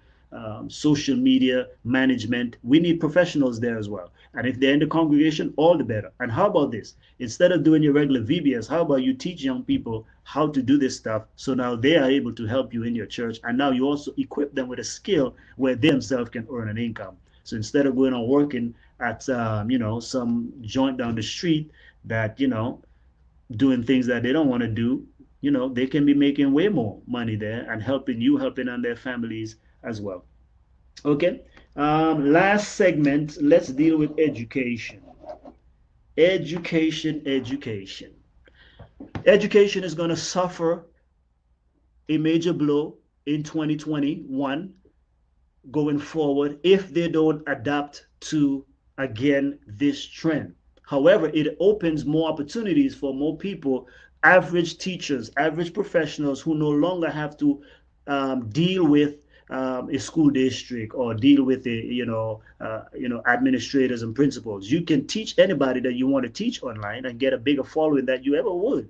social media management. We need professionals there as well. And if they're in the congregation, all the better. And how about this? Instead of doing your regular VBS, how about you teach young people how to do this stuff, so now they are able to help you in your church, and now you also equip them with a skill where they themselves can earn an income. So instead of going on working at some joint down the street that doing things that they don't want to do, they can be making way more money there and helping on their families as well. Okay. Last segment, let's deal with education. Education. Education is going to suffer a major blow in 2021 going forward if they don't adapt to, again, this trend. However, it opens more opportunities for more people, average teachers, average professionals who no longer have to deal with a school district or deal with administrators and principals. You can teach anybody that you want to teach online and get a bigger following than you ever would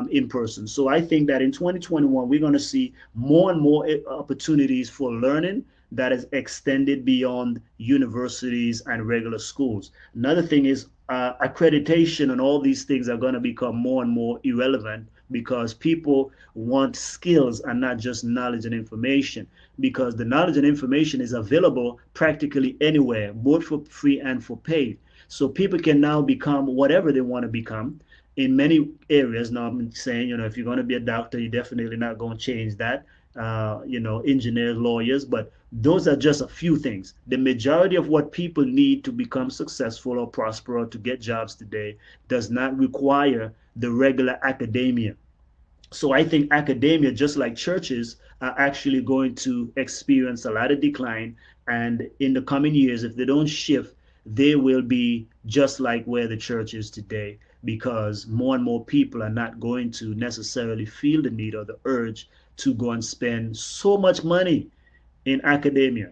in person. So I think that in 2021 we're going to see more and more opportunities for learning that is extended beyond universities and regular schools. Another thing is accreditation, and all these things are going to become more and more irrelevant because people want skills and not just knowledge and information, because the knowledge and information is available practically anywhere, both for free and for paid. So people can now become whatever they want to become in many areas. Now I'm saying, if you're going to be a doctor, you're definitely not going to change that. Engineers, lawyers, but those are just a few things. The majority of what people need to become successful or prosper or to get jobs today does not require the regular academia. So I think academia, just like churches, are actually going to experience a lot of decline. And in the coming years, if they don't shift, they will be just like where the church is today, because more and more people are not going to necessarily feel the need or the urge to go and spend so much money in academia,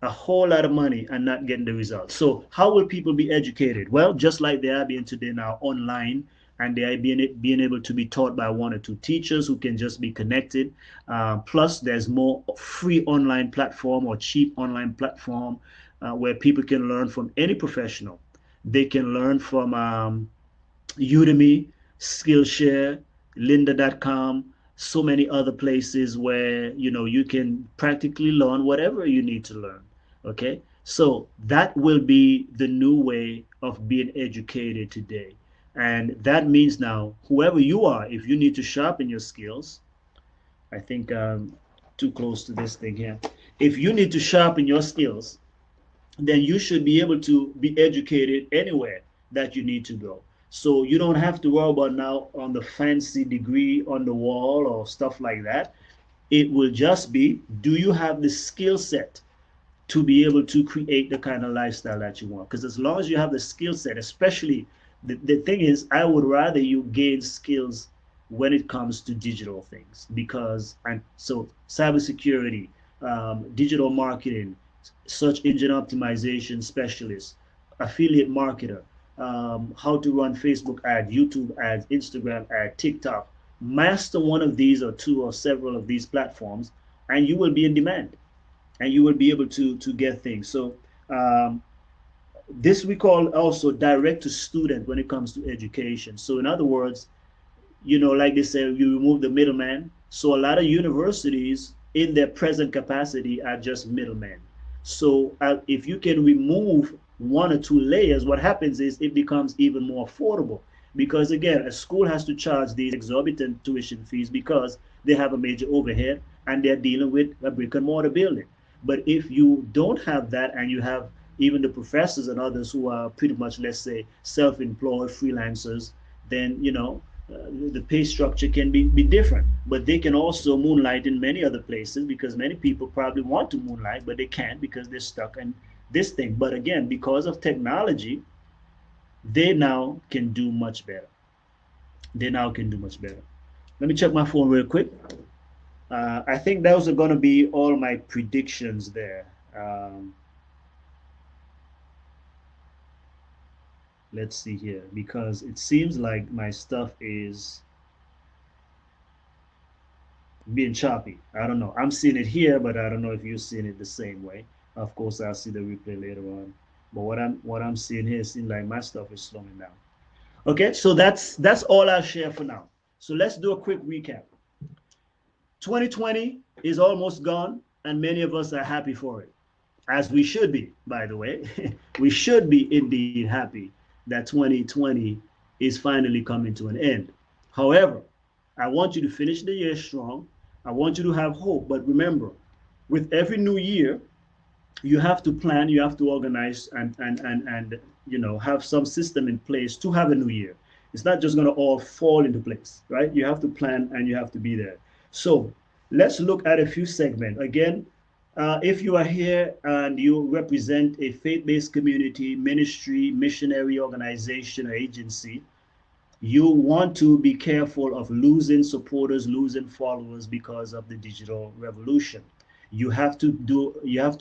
a whole lot of money, and not getting the results. So how will people be educated? Well, just like they are being today now, online, and they are being able to be taught by one or two teachers who can just be connected. Plus, there's more free online platform or cheap online platform where people can learn from any professional. They can learn from Udemy, Skillshare, lynda.com, so many other places where you can practically learn whatever you need to learn. Okay, so that will be the new way of being educated today. And that means now, whoever you are, if you need to sharpen your skills, I think too close to this thing here. If you need to sharpen your skills, then you should be able to be educated anywhere that you need to go. So you don't have to worry about now on the fancy degree on the wall or stuff like that. It will just be, do you have the skill set to be able to create the kind of lifestyle that you want? Because as long as you have the skill set, especially the thing is, I would rather you gain skills when it comes to digital things, because and so cybersecurity, digital marketing, search engine optimization specialist, affiliate marketer, how to run Facebook ads, YouTube ads, Instagram ads, TikTok. Master one of these or two or several of these platforms, and you will be in demand, and you will be able to get things. So this we call also direct to student when it comes to education. So in other words, like they say, you remove the middleman. So a lot of universities in their present capacity are just middlemen. So if you can remove one or two layers, what happens is it becomes even more affordable. Because again, a school has to charge these exorbitant tuition fees because they have a major overhead and they're dealing with a brick and mortar building. But if you don't have that, and you have even the professors and others who are pretty much, let's say, self-employed freelancers, then the pay structure can be different. But they can also moonlight in many other places, because many people probably want to moonlight, but they can't because they're stuck in this thing. But again, because of technology, they now can do much better. They now can do much better. Let me check my phone real quick. I think those are going to be all my predictions there. Let's see here, because it seems like my stuff is being choppy. I don't know. I'm seeing it here, but I don't know if you're seeing it the same way. Of course, I'll see the replay later on. But what I'm seeing here seems like my stuff is slowing down. Okay, so that's all I'll share for now. So let's do a quick recap. 2020 is almost gone, and many of us are happy for it, as we should be, by the way. We should be indeed happy that 2020 is finally coming to an end. However, I want you to finish the year strong. I want you to have hope. But remember, with every new year, you have to plan, you have to organize, and have some system in place to have a new year. It's not just going to all fall into place, right? You have to plan and you have to be there. So let's look at a few segments. Again, if you are here and you represent a faith-based community, ministry, missionary organization, or agency, you want to be careful of losing supporters, losing followers because of the digital revolution. You have to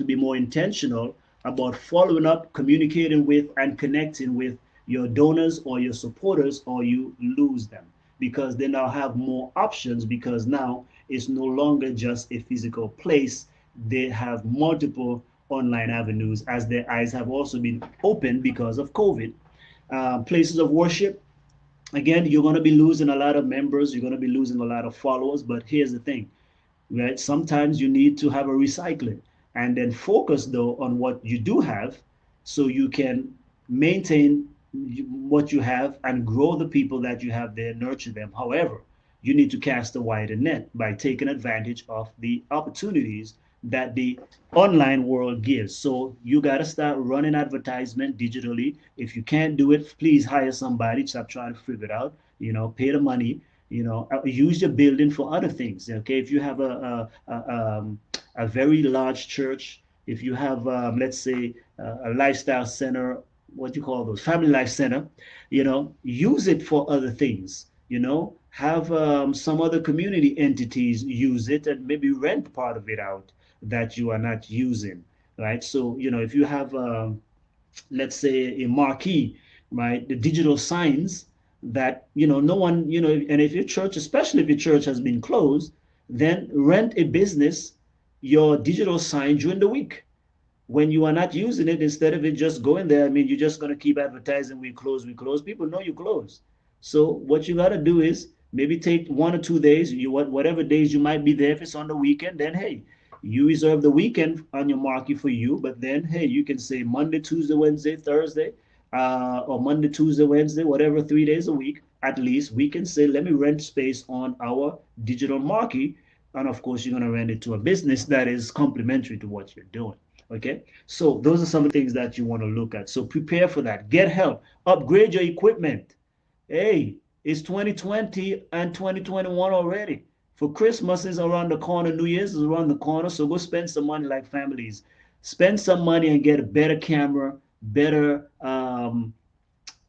be more intentional about following up, communicating with, and connecting with your donors or your supporters, or you lose them, because they now have more options, because now it's no longer just a physical place. They have multiple online avenues, as their eyes have also been opened because of COVID. Places of worship, again, you're going to be losing a lot of members, you're going to be losing a lot of followers. But here's the thing, right? Sometimes you need to have a recycling, and then focus though on what you do have, so you can maintain what you have and grow the people that you have there, nurture them. However, you need to cast a wider net by taking advantage of the opportunities that the online world gives. So you got to start running advertisement digitally. If you can't do it, please hire somebody. Stop trying to figure it out. Pay the money. Use your building for other things. Okay, if you have a very large church, if you have let's say a lifestyle center, what do you call those, family life center, use it for other things. Have some other community entities use it, and maybe rent part of it out that you are not using, right? So if you have let's say a marquee, right, the digital signs that no one, and if your church, especially if your church has been closed, then rent a business your digital sign during the week when you are not using it, instead of it just going there. I mean, you're just going to keep advertising, we close, we close. People know you close. So what you got to do is maybe take 1 or 2 days, whatever days you might be there. If it's on the weekend, then hey, you reserve the weekend on your market for you. But then hey, you can say Monday, Tuesday, Wednesday, Thursday, or Monday, Tuesday, Wednesday, whatever, 3 days a week. At least we can say, let me rent space on our digital market and of course, you're going to rent it to a business that is complementary to what you're doing. Okay, so those are some of the things that you want to look at. So prepare for that. Get help. Upgrade your equipment. Hey, it's 2020 and 2021 already. For Christmas is around the corner, New Year's is around the corner. So go spend some money like families. Spend some money and get a better camera, better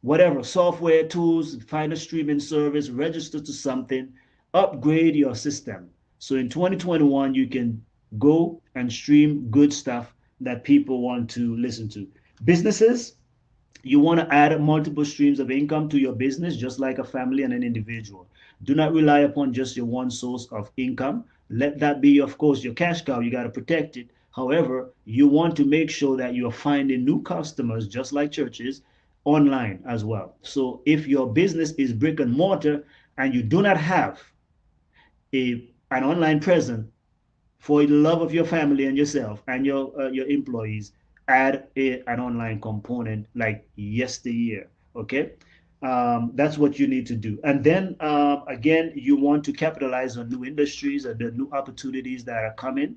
whatever software tools, find a streaming service, register to something, upgrade your system. So in 2021, you can go and stream good stuff that people want to listen to. Businesses, you want to add multiple streams of income to your business, just like a family and an individual. Do not rely upon just your one source of income. Let that be, of course, your cash cow. You got to protect it. However, you want to make sure that you're finding new customers, just like churches, online as well. So if your business is brick and mortar and you do not have an online presence, for the love of your family and yourself and your employees, add an online component like yesteryear. Okay, that's what you need to do. And then again, you want to capitalize on new industries and the new opportunities that are coming.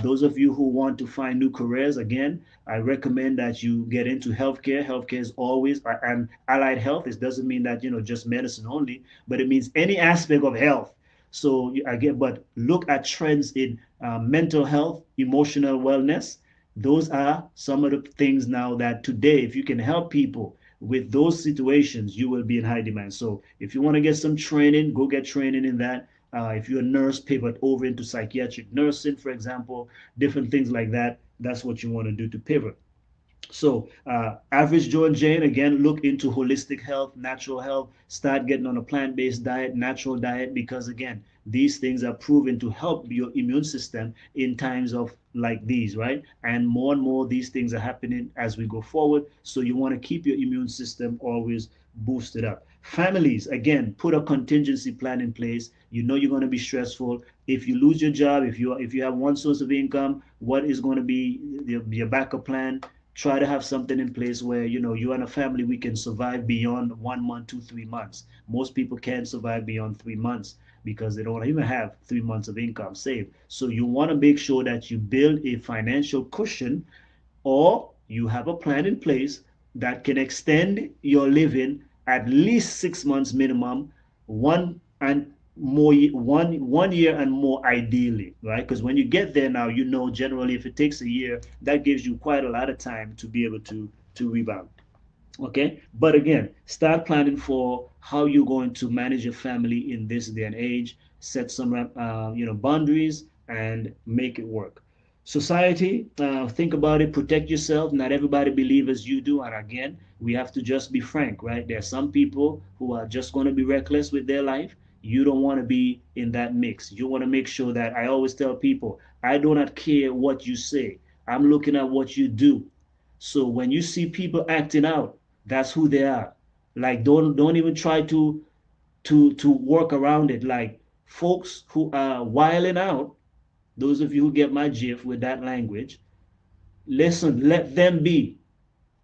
Those of you who want to find new careers, again, I recommend that you get into healthcare. Healthcare is always and allied health. It doesn't mean that just medicine only, but it means any aspect of health. So again, but look at trends in mental health, emotional wellness. Those are some of the things now that today, if you can help people with those situations, you will be in high demand. So if you want to get some training, go get training in that. If you're a nurse, pivot over into psychiatric nursing, for example, different things like that. That's what you want to do to pivot. So, average Joe and Jane, again, look into holistic health, natural health, start getting on a plant based diet, natural diet, because again, these things are proven to help your immune system in times of like these, right? And more these things are happening as we go forward. So, you want to keep your immune system always boosted up. Families, again, put a contingency plan in place. You know you're going to be stressful. If you lose your job, if you have one source of income, what is going to be your backup plan? Try to have something in place where you and a family, we can survive beyond 1 month, 2, 3 months. Most people can't survive beyond 3 months because they don't even have 3 months of income saved. So you want to make sure that you build a financial cushion, or you have a plan in place that can extend your living at least 6 months minimum, one and more, 1 year and more ideally, right? Because when you get there now, generally if it takes a year, that gives you quite a lot of time to be able to rebound. Okay, but again, start planning for how you're going to manage your family in this day and age. Set some boundaries and make it work. Society, think about it, protect yourself. Not everybody believes as you do, and again, we have to just be frank, right? There are some people who are just going to be reckless with their life. You don't want to be in that mix. You want to make sure that, I always tell people, I do not care what you say, I'm looking at what you do. So when you see people acting out, that's who they are. Like, don't even try to work around it. Like, folks who are wiling out, those of you who get my gif with that language, listen, let them be,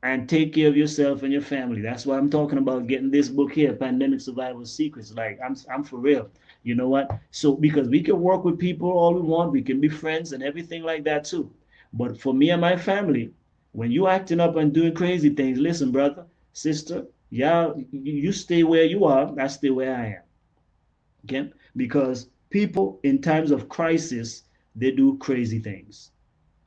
and take care of yourself and your family. That's why I'm talking about getting this book here, Pandemic Survival Secrets. Like, I'm for real. You know what? So because we can work with people all we want, we can be friends and everything like that too. But for me and my family, when you acting up and doing crazy things, listen, brother, sister, yeah, you stay where you are. I stay where I am. Okay? Because people in times of crisis, they do crazy things.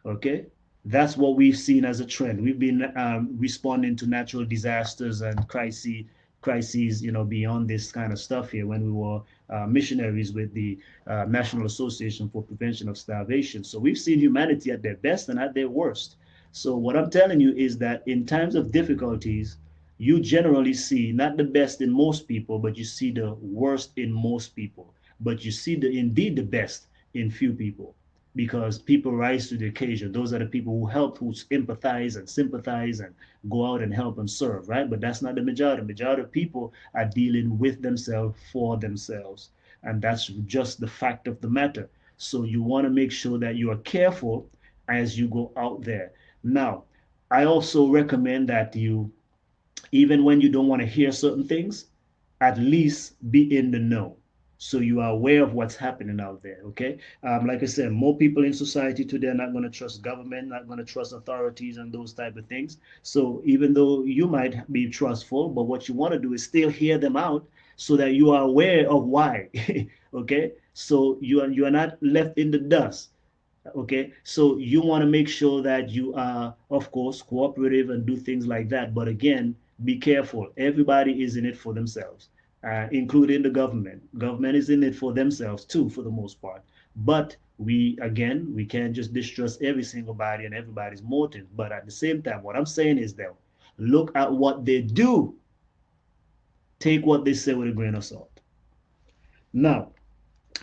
Okay, that's what we've seen as a trend. We've been responding to natural disasters and crises, beyond this kind of stuff here when we were missionaries with the National Association for Prevention of Starvation. So we've seen humanity at their best and at their worst. So what I'm telling you is that in times of difficulties, you generally see not the best in most people, but you see the worst in most people. But you see indeed the best in few people, because people rise to the occasion. Those are the people who help, who empathize and sympathize and go out and help and serve, right? But that's not the majority. The majority of people are dealing with themselves for themselves. And that's just the fact of the matter. So you want to make sure that you are careful as you go out there. Now, I also recommend that you, even when you don't want to hear certain things, at least be in the know. so you are aware of what's happening out there. Okay, like I said, more people in society today are not going to trust government, not going to trust authorities, and those type of things. So even though you might be trustful, but what you want to do is still hear them out so that you are aware of why. Okay, so you are not left in the dust. Okay, so you want to make sure that you are, of course, cooperative and do things like that. But again, be careful. Everybody is in it for themselves, including the government. Government is in it for themselves too, for the most part. But we can't just distrust every single body and everybody's motive. But at the same time, what I'm saying is that look at what they do. Take what they say with a grain of salt. Now,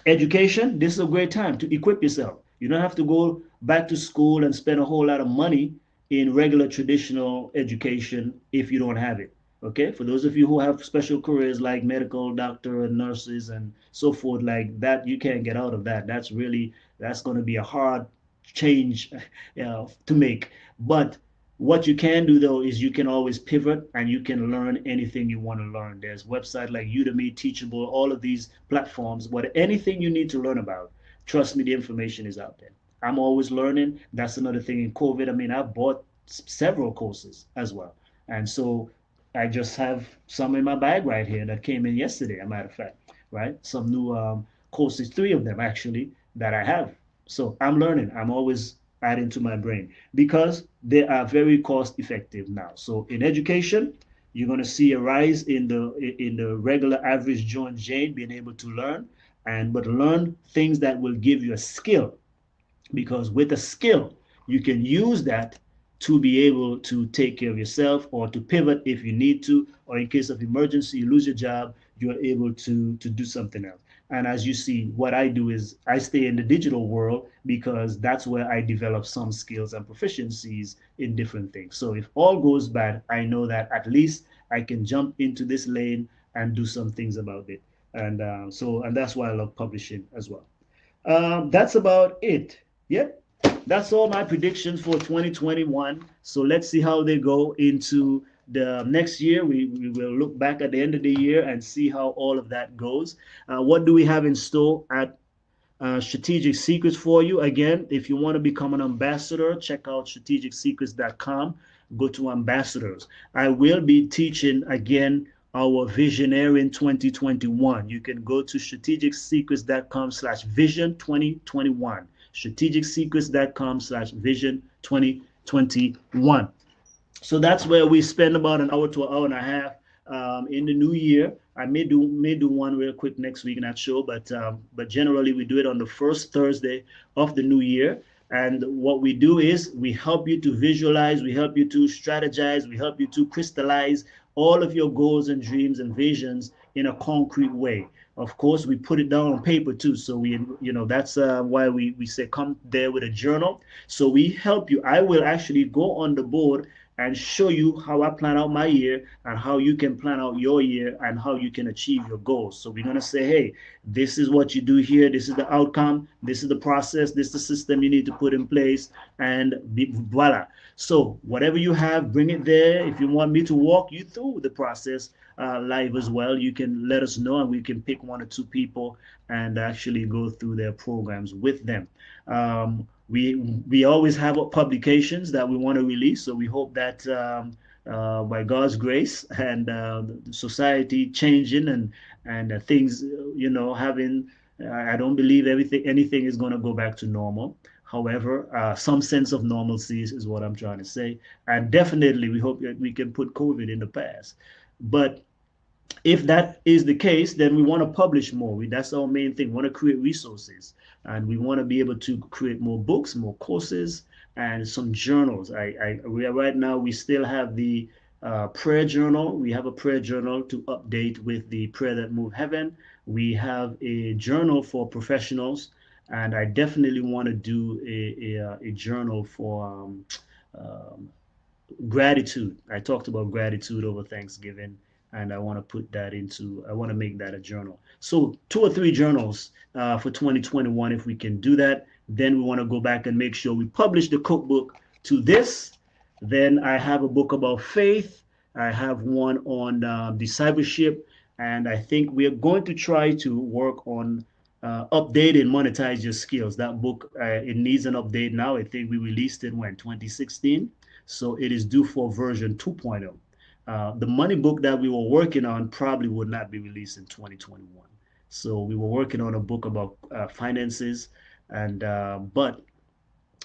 education, this is a great time to equip yourself. You don't have to go back to school and spend a whole lot of money in regular traditional education if you don't have it. Okay, for those of you who have special careers like medical, doctor, and nurses and so forth, like that, you can't get out of that. That's going to be a hard change to make. But what you can do though is you can always pivot and you can learn anything you want to learn. There's websites like Udemy, Teachable, all of these platforms. What anything you need to learn about, trust me, the information is out there. I'm always learning. That's another thing in COVID. I mean, I bought several courses as well, and so I just have some in my bag right here that came in yesterday. A matter of fact, right? Some new courses, three of them actually that I have. So I'm learning. I'm always adding to my brain because they are very cost effective now. So in education, you're going to see a rise in the regular average Joe and Jane being able to learn and but learn things that will give you a skill, because with a skill you can use that to be able to take care of yourself or to pivot if you need to, or in case of emergency you lose your job, you are able to do something else. And as you see, what I do is I stay in the digital world because that's where I develop some skills and proficiencies in different things. So if all goes bad, I know that at least I can jump into this lane and do some things about it. And that's why I love publishing as well. That's about it. Yep, that's all my predictions for 2021. So let's see how they go into the next year. We will look back at the end of the year and see how all of that goes. What do we have in store at Strategic Secrets for you? Again, if you want to become an ambassador, check out strategicsecrets.com. Go to ambassadors. I will be teaching again our Visionary 2021. You can go to strategicsecrets.com/vision 2021. Strategicsecrets.com/vision 2021. So that's where we spend about an hour to an hour and a half in the new year. I may do one real quick next week, not sure, but generally we do it on the first Thursday of the new year. And what we do is we help you to visualize, we help you to strategize, we help you to crystallize all of your goals and dreams and visions in a concrete way. Of course, we put it down on paper too. So that's why we say come there with a journal. So we help you. I will actually go on the board and show you how I plan out my year and how you can plan out your year and how you can achieve your goals. So we're going to say, hey, this is what you do here. This is the outcome. This is the process. This is the system you need to put in place. And voila. So whatever you have, bring it there. If you want me to walk you through the process live as well, you can let us know and we can pick one or two people and actually go through their programs with them. We always have publications that we want to release, so we hope that by God's grace and society changing and things, having, I don't believe anything is going to go back to normal. However, some sense of normalcy is what I'm trying to say, and definitely we hope that we can put COVID in the past. But if that is the case, then we want to publish more. That's our main thing. We want to create resources, and we want to be able to create more books, more courses, and some journals. Right now we still have the prayer journal. We have a prayer journal to update with the prayer that move heaven. We have a journal for professionals, and I definitely want to do a journal for gratitude. I talked about gratitude over Thanksgiving, and I want to make that a journal. So 2 or 3 journals for 2021. If we can do that, then we want to go back and make sure we publish the cookbook to this. Then I have a book about faith. I have one on discipleship. And I think we are going to try to work on update and monetize your skills. That book, it needs an update now. I think we released it when 2016, so it is due for version 2.0. The money book that we were working on probably would not be released in 2021. So we were working on a book about finances, and but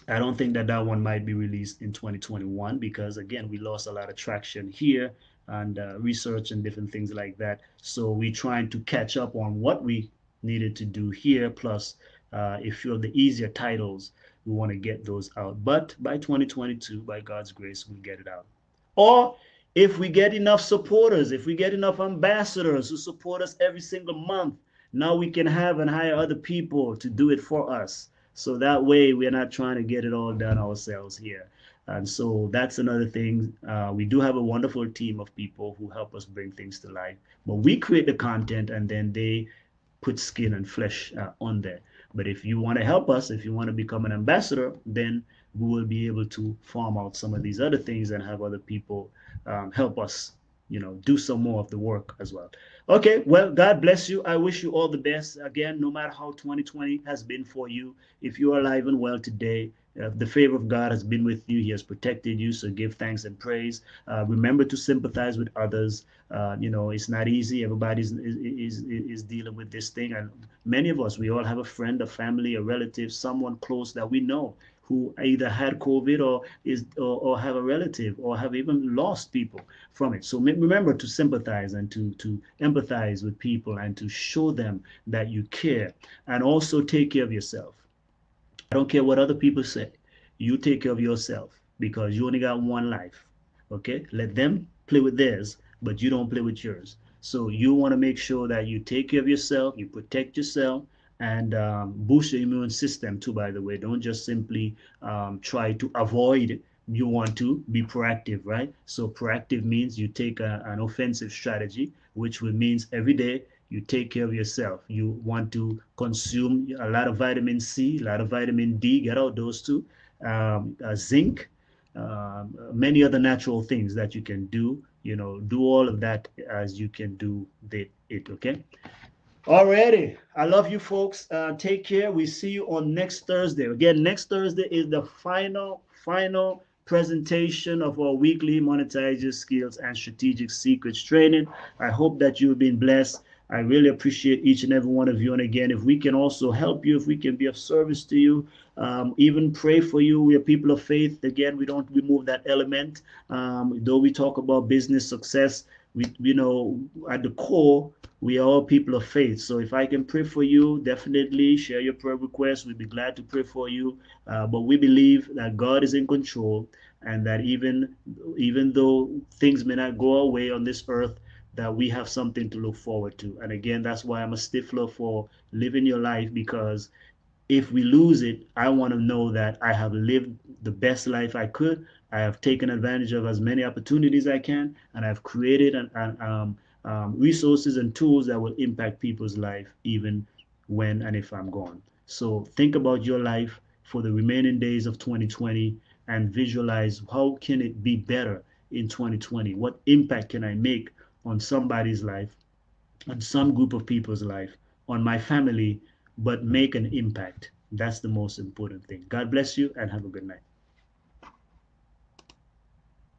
I don't think that that one might be released in 2021 because again we lost a lot of traction here and research and different things like that. So we're trying to catch up on what we needed to do here. Plus, a few of the easier titles we want to get those out. But by 2022, by God's grace, we'll get it out. Or if we get enough supporters, if we get enough ambassadors who support us every single month, now we can have and hire other people to do it for us. So that way we're not trying to get it all done ourselves here. And so that's another thing. We do have a wonderful team of people who help us bring things to life, but we create the content and then they put skin and flesh on there. But if you want to help us, if you want to become an ambassador, then we will be able to farm out some of these other things and have other people help us, do some more of the work as well. Okay, well, God bless you. I wish you all the best. Again, no matter how 2020 has been for you, if you are alive and well today, the favor of God has been with you. He has protected you. So give thanks and praise. Remember to sympathize with others. It's not easy. Everybody is dealing with this thing. And many of us, we all have a friend, a family, a relative, someone close that we know who either had COVID or have a relative or have even lost people from it. So remember to sympathize and to empathize with people and to show them that you care and also take care of yourself. I don't care what other people say. You take care of yourself because you only got one life. Okay? Let them play with theirs, but you don't play with yours. So you want to make sure that you take care of yourself, you protect yourself, and boost your immune system too, by the way. Don't just simply try to avoid it. You want to be proactive, right? So proactive means you take an offensive strategy, which will means every day you take care of yourself. You want to consume a lot of vitamin C, a lot of vitamin D, get out those two, zinc, many other natural things that you can do. Do all of that as you can do it, okay? Alrighty. I love you folks. Take care. We see you on next Thursday. Again, next Thursday is the final presentation of our weekly monetizer skills and strategic secrets training. I hope that you've been blessed. I really appreciate each and every one of you. And again, if we can also help you, if we can be of service to you, even pray for you. We are people of faith. Again, we don't remove that element. Though we talk about business success, at the core, we are all people of faith. So if I can pray for you, definitely share your prayer requests. We'd be glad to pray for you. But we believe that God is in control and that even though things may not go our way on this earth, that we have something to look forward to. And again, that's why I'm a stickler for living your life, because if we lose it, I want to know that I have lived the best life I could. I have taken advantage of as many opportunities I can, and I've created resources and tools that will impact people's life even when and if I'm gone. So think about your life for the remaining days of 2020 and visualize how can it be better in 2020? What impact can I make on somebody's life, on some group of people's life, on my family, but make an impact. That's the most important thing. God bless you and have a good night.